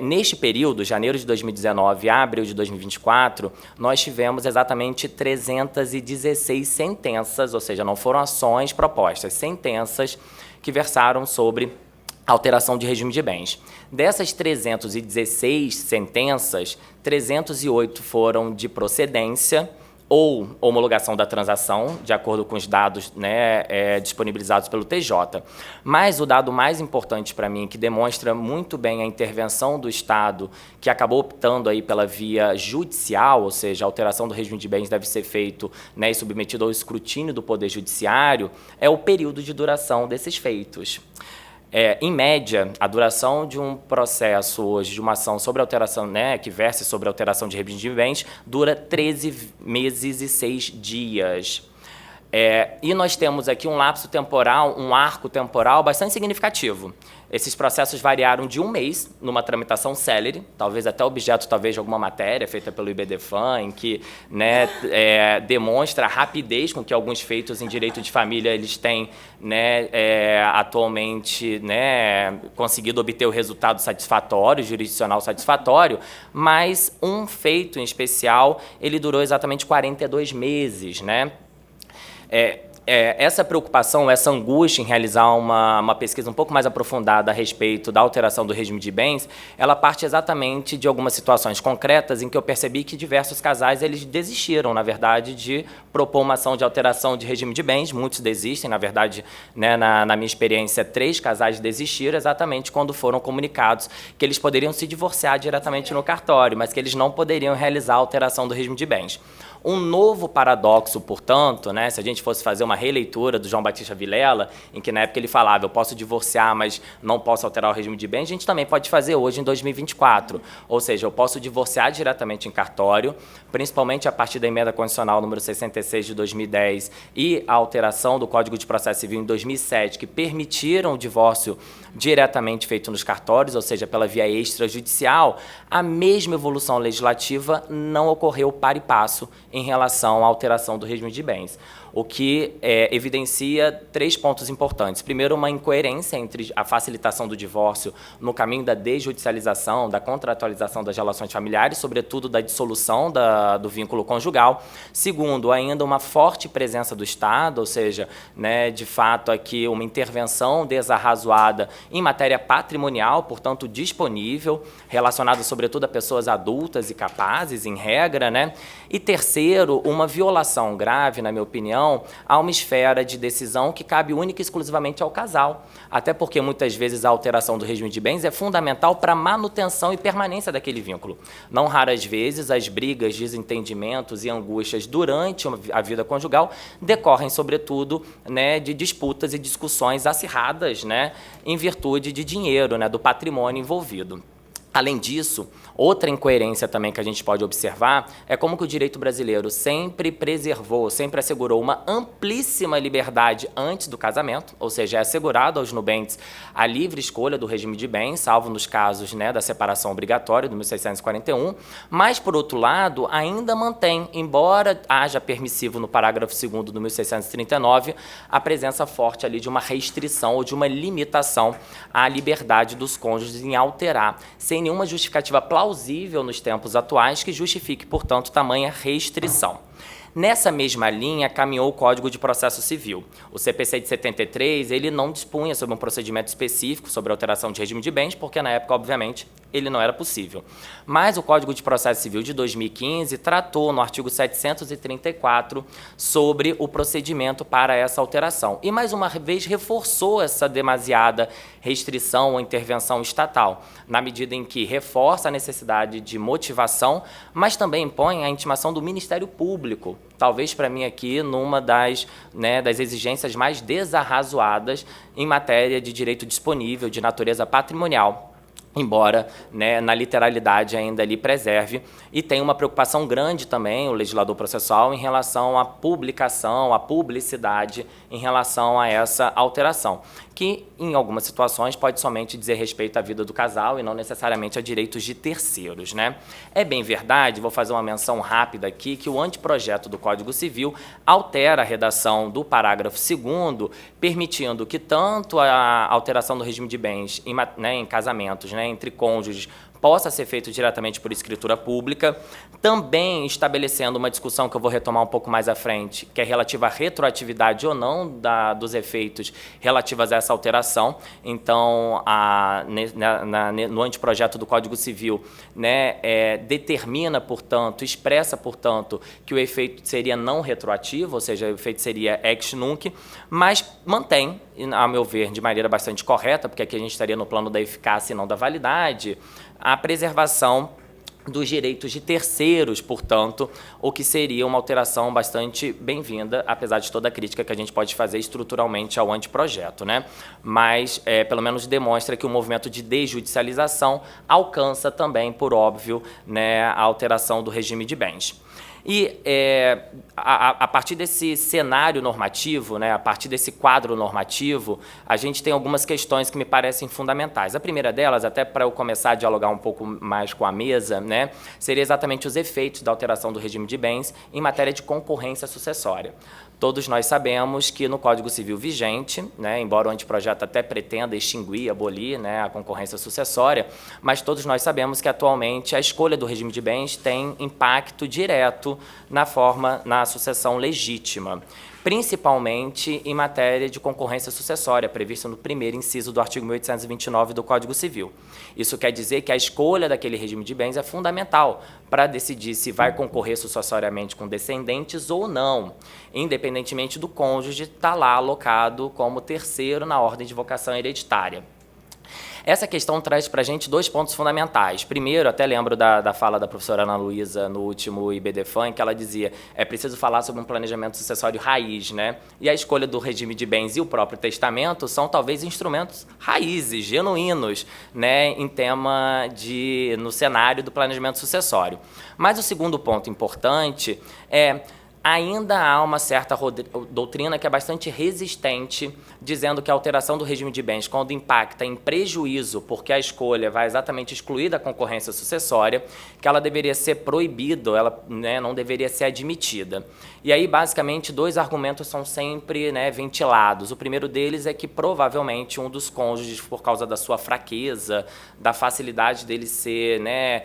Neste período, janeiro de 2019 a abril de 2024, nós tivemos exatamente 316 sentenças, ou seja, não foram ações propostas, sentenças que versaram sobre alteração de regime de bens. Dessas 316 sentenças, 308 foram de procedência ou homologação da transação, de acordo com os dados, né, disponibilizados pelo TJ. Mas o dado mais importante para mim, que demonstra muito bem a intervenção do Estado, que acabou optando aí pela via judicial, ou seja, a alteração do regime de bens deve ser feito, né, e submetido ao escrutínio do Poder Judiciário, é o período de duração desses feitos. Em média, a duração de um processo hoje, de uma ação sobre alteração, né, que verse sobre alteração de regime de bens, dura 13 meses e 6 dias. E nós temos aqui um lapso temporal, um arco temporal bastante significativo. Esses processos variaram de 1 mês, numa tramitação célere, talvez até objeto talvez de alguma matéria feita pelo IBDFAN, em que, né, demonstra a rapidez com que alguns feitos em direito de família eles têm, né, atualmente, né, conseguido obter o resultado satisfatório, jurisdicional satisfatório, mas um feito em especial ele durou exatamente 42 meses, né? Essa preocupação, essa angústia em realizar uma pesquisa um pouco mais aprofundada a respeito da alteração do regime de bens, ela parte exatamente de algumas situações concretas em que eu percebi que diversos casais eles desistiram, na verdade, de propor uma ação de alteração de regime de bens. Muitos desistem, na verdade, né, na minha experiência, 3 casais desistiram exatamente quando foram comunicados que eles poderiam se divorciar diretamente no cartório, mas que eles não poderiam realizar a alteração do regime de bens. Um novo paradoxo, portanto, né, se a gente fosse fazer uma releitura do João Batista Vilela, em que na época ele falava, eu posso divorciar, mas não posso alterar o regime de bens, a gente também pode fazer hoje em 2024. Ou seja, eu posso divorciar diretamente em cartório, principalmente a partir da emenda constitucional número 66 de 2010 e a alteração do Código de Processo Civil em 2007, que permitiram o divórcio diretamente feito nos cartórios, ou seja, pela via extrajudicial. A mesma evolução legislativa não ocorreu para e passo em relação à alteração do regime de bens. o que evidencia 3 pontos importantes. Primeiro, uma incoerência entre a facilitação do divórcio no caminho da desjudicialização, da contratualização das relações familiares, sobretudo da dissolução do vínculo conjugal. Segundo, ainda uma forte presença do Estado, ou seja, né, de fato aqui uma intervenção desarrazoada em matéria patrimonial, portanto disponível, relacionada sobretudo a pessoas adultas e capazes, em regra, né? E terceiro, uma violação grave, na minha opinião, a uma esfera de decisão que cabe única e exclusivamente ao casal. Até porque, muitas vezes, a alteração do regime de bens é fundamental para a manutenção e permanência daquele vínculo. Não raras vezes, as brigas, desentendimentos e angústias durante a vida conjugal decorrem, sobretudo, né, de disputas e discussões acirradas, né, em virtude de dinheiro, né, do patrimônio envolvido. Além disso, outra incoerência também que a gente pode observar é como que o direito brasileiro sempre preservou, sempre assegurou uma amplíssima liberdade antes do casamento, ou seja, é assegurado aos nubentes a livre escolha do regime de bens, salvo nos casos, né, da separação obrigatória do 1641, mas, por outro lado, ainda mantém, embora haja permissivo no parágrafo 2º do 1639, a presença forte ali de uma restrição ou de uma limitação à liberdade dos cônjuges em alterar, sem nenhuma justificativa plausível nos tempos atuais que justifique, portanto, tamanha restrição. Nessa mesma linha, caminhou o Código de Processo Civil. O CPC de 73, ele não dispunha sobre um procedimento específico sobre alteração de regime de bens, porque na época, obviamente, ele não era possível. Mas o Código de Processo Civil de 2015 tratou, no artigo 734, sobre o procedimento para essa alteração. E, mais uma vez, reforçou essa demasiada restrição ou intervenção estatal, na medida em que reforça a necessidade de motivação, mas também impõe a intimação do Ministério Público, talvez para mim aqui numa das exigências mais desarrazoadas em matéria de direito disponível de natureza patrimonial, embora, né, na literalidade ainda ali preserve, e tem uma preocupação grande também, o legislador processual, em relação à publicação, à publicidade em relação a essa alteração, que em algumas situações pode somente dizer respeito à vida do casal e não necessariamente a direitos de terceiros, né? É bem verdade, vou fazer uma menção rápida aqui, que o anteprojeto do Código Civil altera a redação do parágrafo 2º, permitindo que tanto a alteração do regime de bens em casamentos, né, entre cônjuges, possa ser feito diretamente por escritura pública, também estabelecendo uma discussão que eu vou retomar um pouco mais à frente, que é relativa à retroatividade ou não dos efeitos relativos a essa alteração. Então, no anteprojeto do Código Civil, né, determina, portanto, expressa, portanto, que o efeito seria não retroativo, ou seja, o efeito seria ex nunc, mas mantém, a meu ver, de maneira bastante correta, porque aqui a gente estaria no plano da eficácia e não da validade, a preservação dos direitos de terceiros, portanto, o que seria uma alteração bastante bem-vinda, apesar de toda a crítica que a gente pode fazer estruturalmente ao anteprojeto, né? Mas, pelo menos, demonstra que o movimento de desjudicialização alcança também, por óbvio, né, a alteração do regime de bens. E a partir desse cenário normativo, né, a partir desse quadro normativo, a gente tem algumas questões que me parecem fundamentais. A primeira delas, até para eu começar a dialogar um pouco mais com a mesa, né, seria exatamente os efeitos da alteração do regime de bens em matéria de concorrência sucessória. Todos nós sabemos que no Código Civil vigente, né, embora o anteprojeto até pretenda extinguir, abolir, né, a concorrência sucessória, mas todos nós sabemos que atualmente a escolha do regime de bens tem impacto direto na sucessão legítima, principalmente em matéria de concorrência sucessória, prevista no primeiro inciso do artigo 1829 do Código Civil. Isso quer dizer que a escolha daquele regime de bens é fundamental para decidir se vai concorrer sucessoriamente com descendentes ou não, independentemente do cônjuge estar lá alocado como terceiro na ordem de vocação hereditária. Essa questão traz para a gente 2 pontos fundamentais. Primeiro, até lembro da fala da professora Ana Luísa no último IBDFAN, que ela dizia é preciso falar sobre um planejamento sucessório raiz, né? E a escolha do regime de bens e o próprio testamento são talvez instrumentos raízes, genuínos, né, no cenário do planejamento sucessório. Mas o segundo ponto importante é ainda há uma certa doutrina que é bastante resistente, dizendo que a alteração do regime de bens, quando impacta em prejuízo, porque a escolha vai exatamente excluir da concorrência sucessória, que ela deveria ser proibida, ela, né, não deveria ser admitida. E aí, basicamente, 2 argumentos são sempre, né, ventilados. O primeiro deles é que, provavelmente, um dos cônjuges, por causa da sua fraqueza, da facilidade dele ser, né,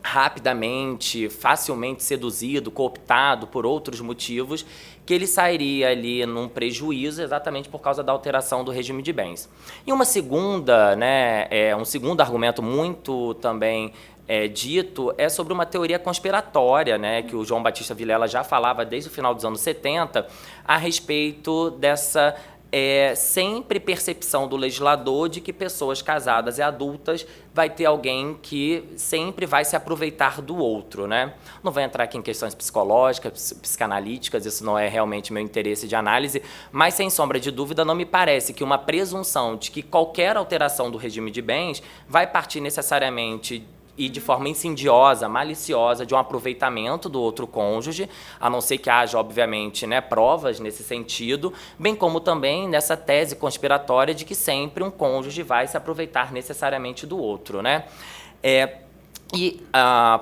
rapidamente, facilmente seduzido, cooptado por outros motivos, que ele sairia ali num prejuízo exatamente por causa da alteração do regime de bens. E uma segunda, né, um segundo argumento muito também dito é sobre uma teoria conspiratória, né, que o João Batista Vilela já falava desde o final dos anos 70, a respeito dessa sempre percepção do legislador de que pessoas casadas e adultas vai ter alguém que sempre vai se aproveitar do outro, né? Não vou entrar aqui em questões psicológicas, psicanalíticas, isso não é realmente meu interesse de análise, mas, sem sombra de dúvida, não me parece que uma presunção de que qualquer alteração do regime de bens vai partir necessariamente e de forma insidiosa, maliciosa, de um aproveitamento do outro cônjuge, a não ser que haja, obviamente, né, provas nesse sentido, bem como também nessa tese conspiratória de que sempre um cônjuge vai se aproveitar necessariamente do outro, né?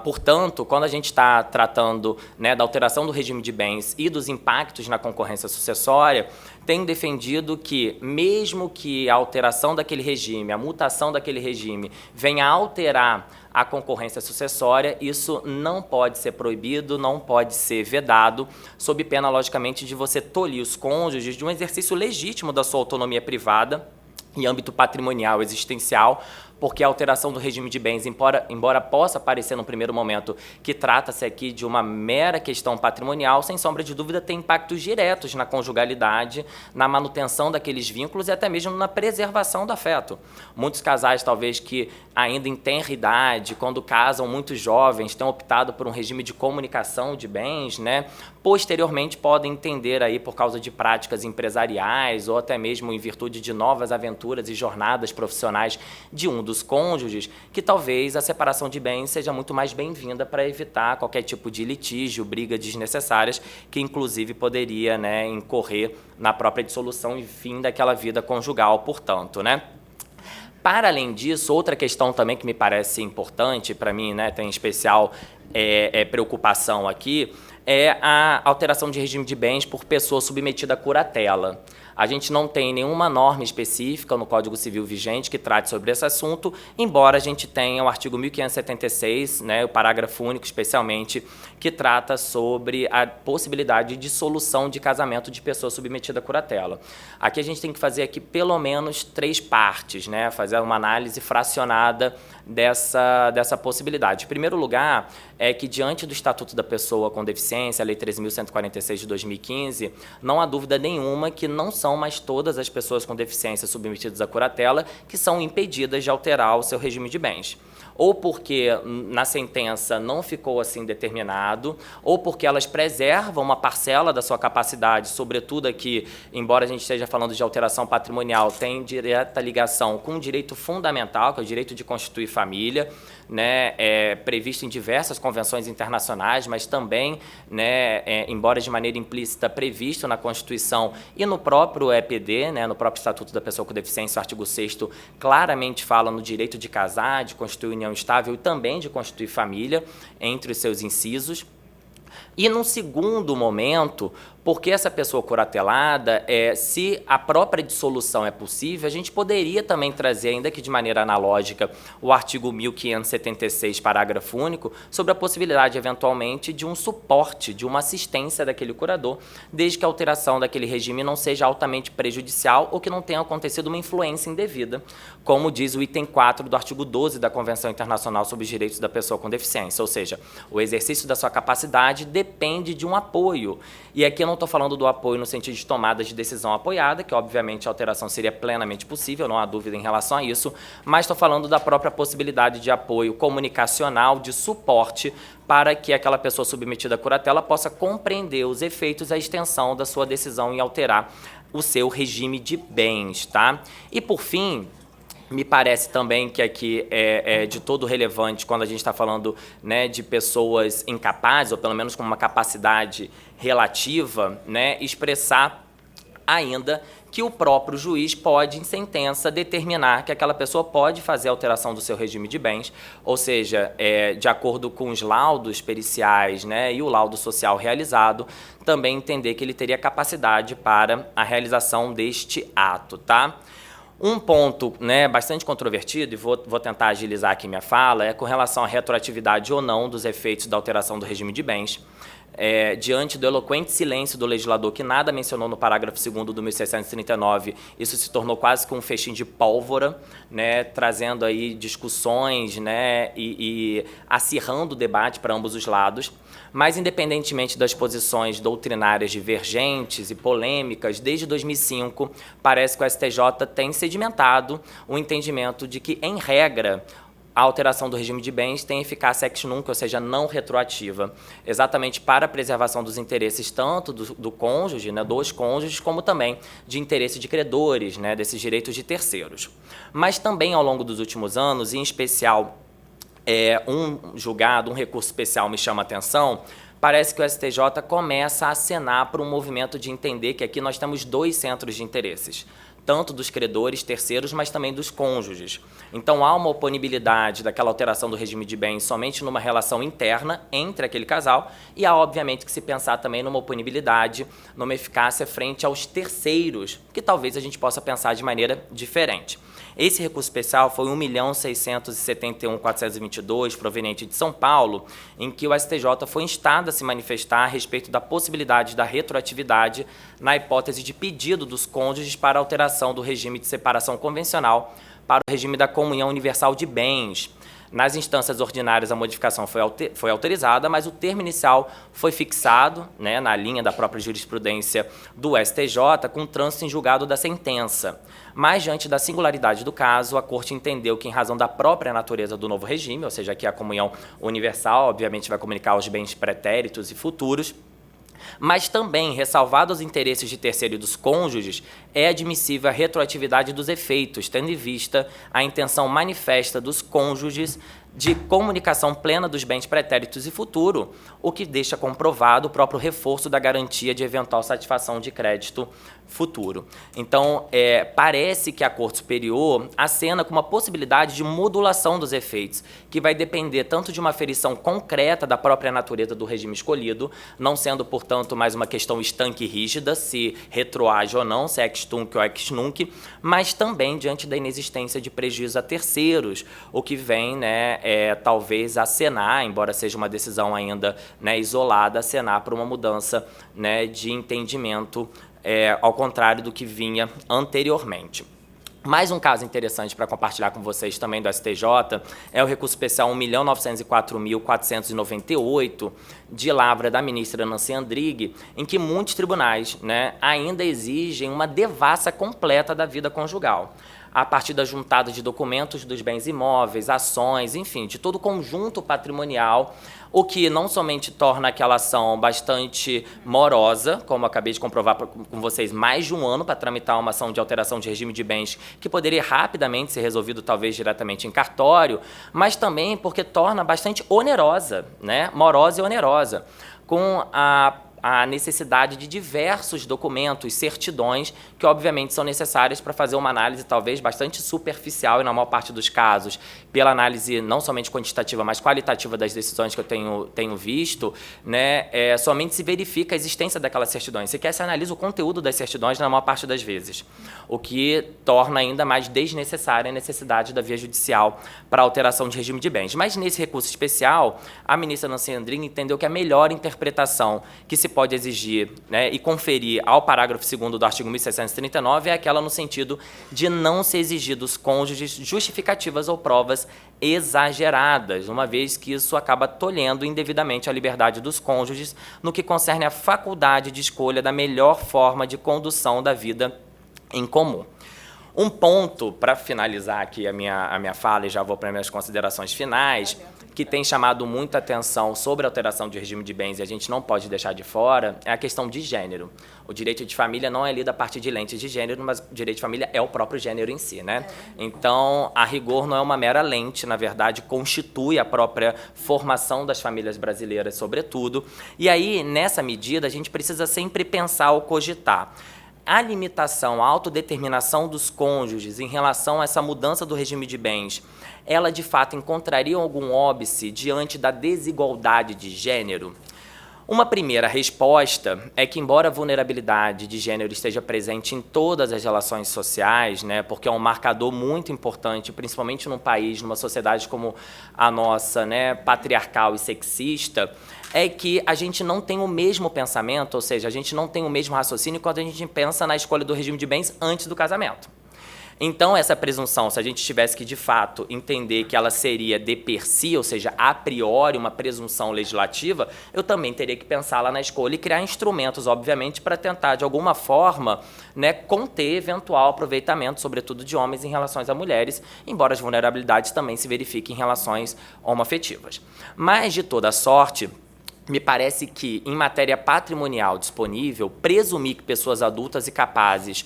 Portanto, quando a gente está tratando, né, da alteração do regime de bens e dos impactos na concorrência sucessória, tem defendido que, mesmo que a alteração daquele regime, a mutação daquele regime, venha a alterar a concorrência sucessória, isso não pode ser proibido, não pode ser vedado, sob pena, logicamente, de você tolir os cônjuges de um exercício legítimo da sua autonomia privada em âmbito patrimonial existencial, porque a alteração do regime de bens, embora possa parecer no primeiro momento que trata-se aqui de uma mera questão patrimonial, sem sombra de dúvida tem impactos diretos na conjugalidade, na manutenção daqueles vínculos e até mesmo na preservação do afeto. Muitos casais, talvez, que ainda em tenra idade, quando casam muito jovens, têm optado por um regime de comunicação de bens, né? Posteriormente podem entender aí, por causa de práticas empresariais ou até mesmo em virtude de novas aventuras e jornadas profissionais de um dos cônjuges, que talvez a separação de bens seja muito mais bem-vinda para evitar qualquer tipo de litígio, briga desnecessárias, que inclusive poderia, né, incorrer na própria dissolução e fim daquela vida conjugal, portanto, né? Para além disso, outra questão também que me parece importante, para mim, né, tem especial preocupação aqui, é a alteração de regime de bens por pessoa submetida à curatela. A gente não tem nenhuma norma específica no Código Civil vigente que trate sobre esse assunto, embora a gente tenha o artigo 1576, né, o parágrafo único especialmente, que trata sobre a possibilidade de dissolução de casamento de pessoa submetida à curatela. Aqui a gente tem que fazer aqui pelo menos 3 partes, né, fazer uma análise fracionada dessa possibilidade. Em primeiro lugar, é que diante do Estatuto da Pessoa com Deficiência, a Lei 13.146 de 2015, não há dúvida nenhuma que não são mais todas as pessoas com deficiência submetidas à curatela que são impedidas de alterar o seu regime de bens. Ou porque na sentença não ficou assim determinado, ou porque elas preservam uma parcela da sua capacidade, sobretudo aqui, embora a gente esteja falando de alteração patrimonial, tem direta ligação com um direito fundamental, que é o direito de constituir família, né, previsto em diversas convenções internacionais, mas também, né, embora de maneira implícita, previsto na Constituição e no próprio EPD, né, no próprio Estatuto da Pessoa com Deficiência, o artigo 6º, claramente fala no direito de casar, de constituir união estável e também de constituir família, entre os seus incisos. E, num segundo momento, porque essa pessoa curatelada, se a própria dissolução é possível, a gente poderia também trazer, ainda que de maneira analógica, o artigo 1576, parágrafo único, sobre a possibilidade, eventualmente, de um suporte, de uma assistência daquele curador, desde que a alteração daquele regime não seja altamente prejudicial ou que não tenha acontecido uma influência indevida, como diz o item 4 do artigo 12 da Convenção Internacional sobre os Direitos da Pessoa com Deficiência, ou seja, o exercício da sua capacidade depende de um apoio. E aqui eu não estou falando do apoio no sentido de tomada de decisão apoiada, que obviamente a alteração seria plenamente possível, não há dúvida em relação a isso, mas estou falando da própria possibilidade de apoio comunicacional, de suporte, para que aquela pessoa submetida à curatela possa compreender os efeitos e a extensão da sua decisão em alterar o seu regime de bens, tá? E, por fim, Me parece também que aqui é de todo relevante quando a gente está falando, né, de pessoas incapazes, ou pelo menos com uma capacidade relativa, né, expressar ainda que o próprio juiz pode, em sentença, determinar que aquela pessoa pode fazer alteração do seu regime de bens, ou seja, de acordo com os laudos periciais, né, e o laudo social realizado, também entender que ele teria capacidade para a realização deste ato, tá? Um ponto, né, bastante controvertido, e vou tentar agilizar aqui minha fala, é com relação à retroatividade ou não dos efeitos da alteração do regime de bens. Diante do eloquente silêncio do legislador, que nada mencionou no parágrafo 2º do 1639, isso se tornou quase que um festim de pólvora, né, trazendo aí discussões, né, e acirrando o debate para ambos os lados. Mas, independentemente das posições doutrinárias divergentes e polêmicas, desde 2005, parece que o STJ tem sedimentado o entendimento de que, em regra, a alteração do regime de bens tem eficácia ex nunc, ou seja, não retroativa, exatamente para a preservação dos interesses tanto do cônjuge, né, dos cônjuges, como também de interesse de credores, né, desses direitos de terceiros. Mas também, ao longo dos últimos anos, em especial um julgado, um recurso especial me chama a atenção, parece que o STJ começa a acenar para um movimento de entender que aqui nós temos dois centros de interesses, tanto dos credores terceiros, mas também dos cônjuges. Então, há uma oponibilidade daquela alteração do regime de bens somente numa relação interna entre aquele casal e há, obviamente, que se pensar também numa oponibilidade, numa eficácia frente aos terceiros, que talvez a gente possa pensar de maneira diferente. Esse recurso especial foi 1.671.422, proveniente de São Paulo, em que o STJ foi instado a se manifestar a respeito da possibilidade da retroatividade na hipótese de pedido dos cônjuges para alteração do regime de separação convencional para o regime da comunhão universal de bens. Nas instâncias ordinárias, a modificação foi autorizada, mas o termo inicial foi fixado, né, na linha da própria jurisprudência do STJ, com trânsito em julgado da sentença. Mas, diante da singularidade do caso, a Corte entendeu que, em razão da própria natureza do novo regime, ou seja, que a comunhão universal, obviamente, vai comunicar os bens pretéritos e futuros, mas também, ressalvados os interesses de terceiro e dos cônjuges, é admissível a retroatividade dos efeitos, tendo em vista a intenção manifesta dos cônjuges de comunicação plena dos bens pretéritos e futuro, o que deixa comprovado o próprio reforço da garantia de eventual satisfação de crédito futuro. Então, parece que a Corte Superior acena com uma possibilidade de modulação dos efeitos, que vai depender tanto de uma aferição concreta da própria natureza do regime escolhido, não sendo, portanto, mais uma questão estanque e rígida, se retroage ou não, se é ex tunc ou ex nunc, mas também diante da inexistência de prejuízo a terceiros, o que vem, né, talvez acenar, embora seja uma decisão ainda, né, isolada, acenar para uma mudança, né, de entendimento, ao contrário do que vinha anteriormente. Mais um caso interessante para compartilhar com vocês também do STJ é o recurso especial 1.904.498, de lavra da ministra Nancy Andrighi, em que muitos tribunais, né, ainda exigem uma devassa completa da vida conjugal, a partir da juntada de documentos dos bens imóveis, ações, enfim, de todo o conjunto patrimonial, o que não somente torna aquela ação bastante morosa, como eu acabei de comprovar com vocês, mais de um ano para tramitar uma ação de alteração de regime de bens que poderia rapidamente ser resolvido, talvez diretamente em cartório, mas também porque torna bastante onerosa, né? Morosa e onerosa, com a necessidade de diversos documentos, certidões, que obviamente são necessárias para fazer uma análise talvez bastante superficial e, na maior parte dos casos, pela análise não somente quantitativa, mas qualitativa das decisões que eu tenho visto, né, somente se verifica a existência daquelas certidões. Sequer se analisa o conteúdo das certidões na maior parte das vezes, o que torna ainda mais desnecessária a necessidade da via judicial para alteração de regime de bens. Mas, nesse recurso especial, a ministra Nancy Andrighi entendeu que a melhor interpretação que se pode exigir, né, e conferir ao parágrafo 2º do artigo 1639 é aquela no sentido de não se exigir dos cônjuges justificativas ou provas exageradas, uma vez que isso acaba tolhendo indevidamente a liberdade dos cônjuges no que concerne à faculdade de escolha da melhor forma de condução da vida em comum. Um ponto, para finalizar aqui a minha fala, e já vou para as minhas considerações finais, que tem chamado muita atenção sobre a alteração de regime de bens e a gente não pode deixar de fora, é a questão de gênero. O direito de família não é lido a partir de lentes de gênero, mas o direito de família é o próprio gênero em si, né? Então, a rigor, não é uma mera lente, na verdade, constitui a própria formação das famílias brasileiras, sobretudo. E aí, nessa medida, a gente precisa sempre pensar ou cogitar. A limitação, a autodeterminação dos cônjuges em relação a essa mudança do regime de bens, ela, de fato, encontraria algum óbice diante da desigualdade de gênero? Uma primeira resposta é que, embora a vulnerabilidade de gênero esteja presente em todas as relações sociais, né, porque é um marcador muito importante, principalmente num país, numa sociedade como a nossa, né, patriarcal e sexista, é que a gente não tem o mesmo pensamento, ou seja, a gente não tem o mesmo raciocínio quando a gente pensa na escolha do regime de bens antes do casamento. Então, essa presunção, se a gente tivesse que, de fato, entender que ela seria de per si, ou seja, a priori, uma presunção legislativa, eu também teria que pensá-la na escolha e criar instrumentos, obviamente, para tentar, de alguma forma, né, conter eventual aproveitamento, sobretudo de homens em relações a mulheres, embora as vulnerabilidades também se verifiquem em relações homoafetivas. Mas, de toda sorte, me parece que, em matéria patrimonial disponível, presumir que pessoas adultas e capazes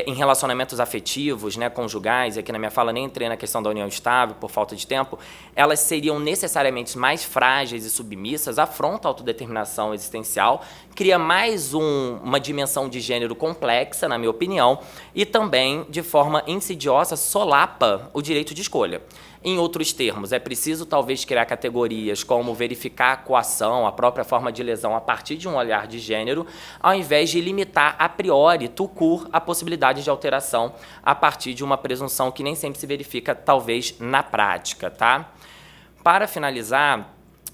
em relacionamentos afetivos, né, conjugais, e aqui na minha fala nem entrei na questão da união estável, por falta de tempo, elas seriam necessariamente mais frágeis e submissas, afronta a autodeterminação existencial, cria mais uma dimensão de gênero complexa, na minha opinião, e também, de forma insidiosa, solapa o direito de escolha. Em outros termos, é preciso talvez criar categorias como verificar a coação, a própria forma de lesão a partir de um olhar de gênero, ao invés de limitar a priori, tout court, a possibilidade de alteração a partir de uma presunção que nem sempre se verifica, talvez, na prática, tá? Para finalizar,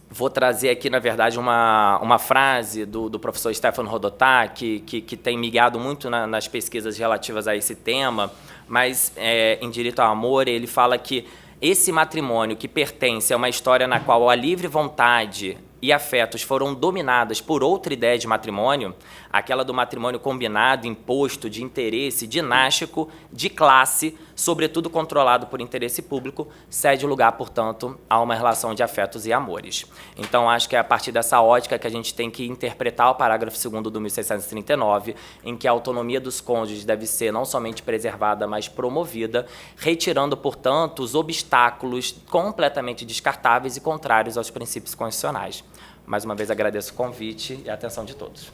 vou trazer aqui, na verdade, uma frase do professor Stefano Rodotà, que tem me guiado muito nas pesquisas relativas a esse tema, mas em Direito ao Amor, ele fala que esse matrimônio que pertence a uma história na qual a livre vontade e afetos foram dominadas por outra ideia de matrimônio, aquela do matrimônio combinado, imposto, de interesse, dinástico, de classe, sobretudo controlado por interesse público, cede lugar, portanto, a uma relação de afetos e amores. Então, acho que é a partir dessa ótica que a gente tem que interpretar o parágrafo 2º do 1639, em que a autonomia dos cônjuges deve ser não somente preservada, mas promovida, retirando, portanto, os obstáculos completamente descartáveis e contrários aos princípios constitucionais. Mais uma vez, agradeço o convite e a atenção de todos.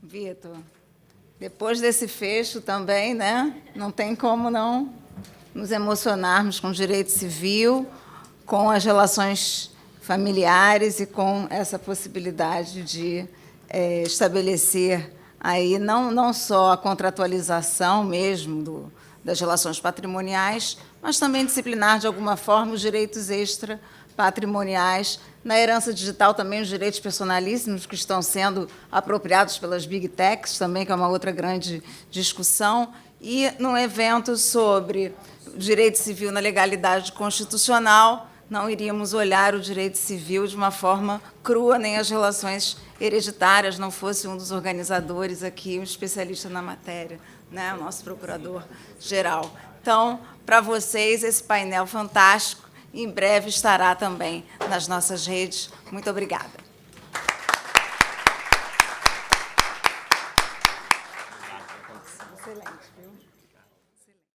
Vitor, depois desse fecho também, né, não tem como não nos emocionarmos com o direito civil, com as relações familiares e com essa possibilidade de estabelecer aí não só a contratualização mesmo das relações patrimoniais, mas também disciplinar, de alguma forma, os direitos extrapatrimoniais. Na herança digital, também os direitos personalíssimos que estão sendo apropriados pelas Big Techs, também, que é uma outra grande discussão. E, num evento sobre direito civil na legalidade constitucional, não iríamos olhar o direito civil de uma forma crua, nem as relações hereditárias, não fosse um dos organizadores aqui, um especialista na matéria, né, o nosso procurador-geral. Então, para vocês, esse painel fantástico, em breve estará também nas nossas redes. Muito obrigada.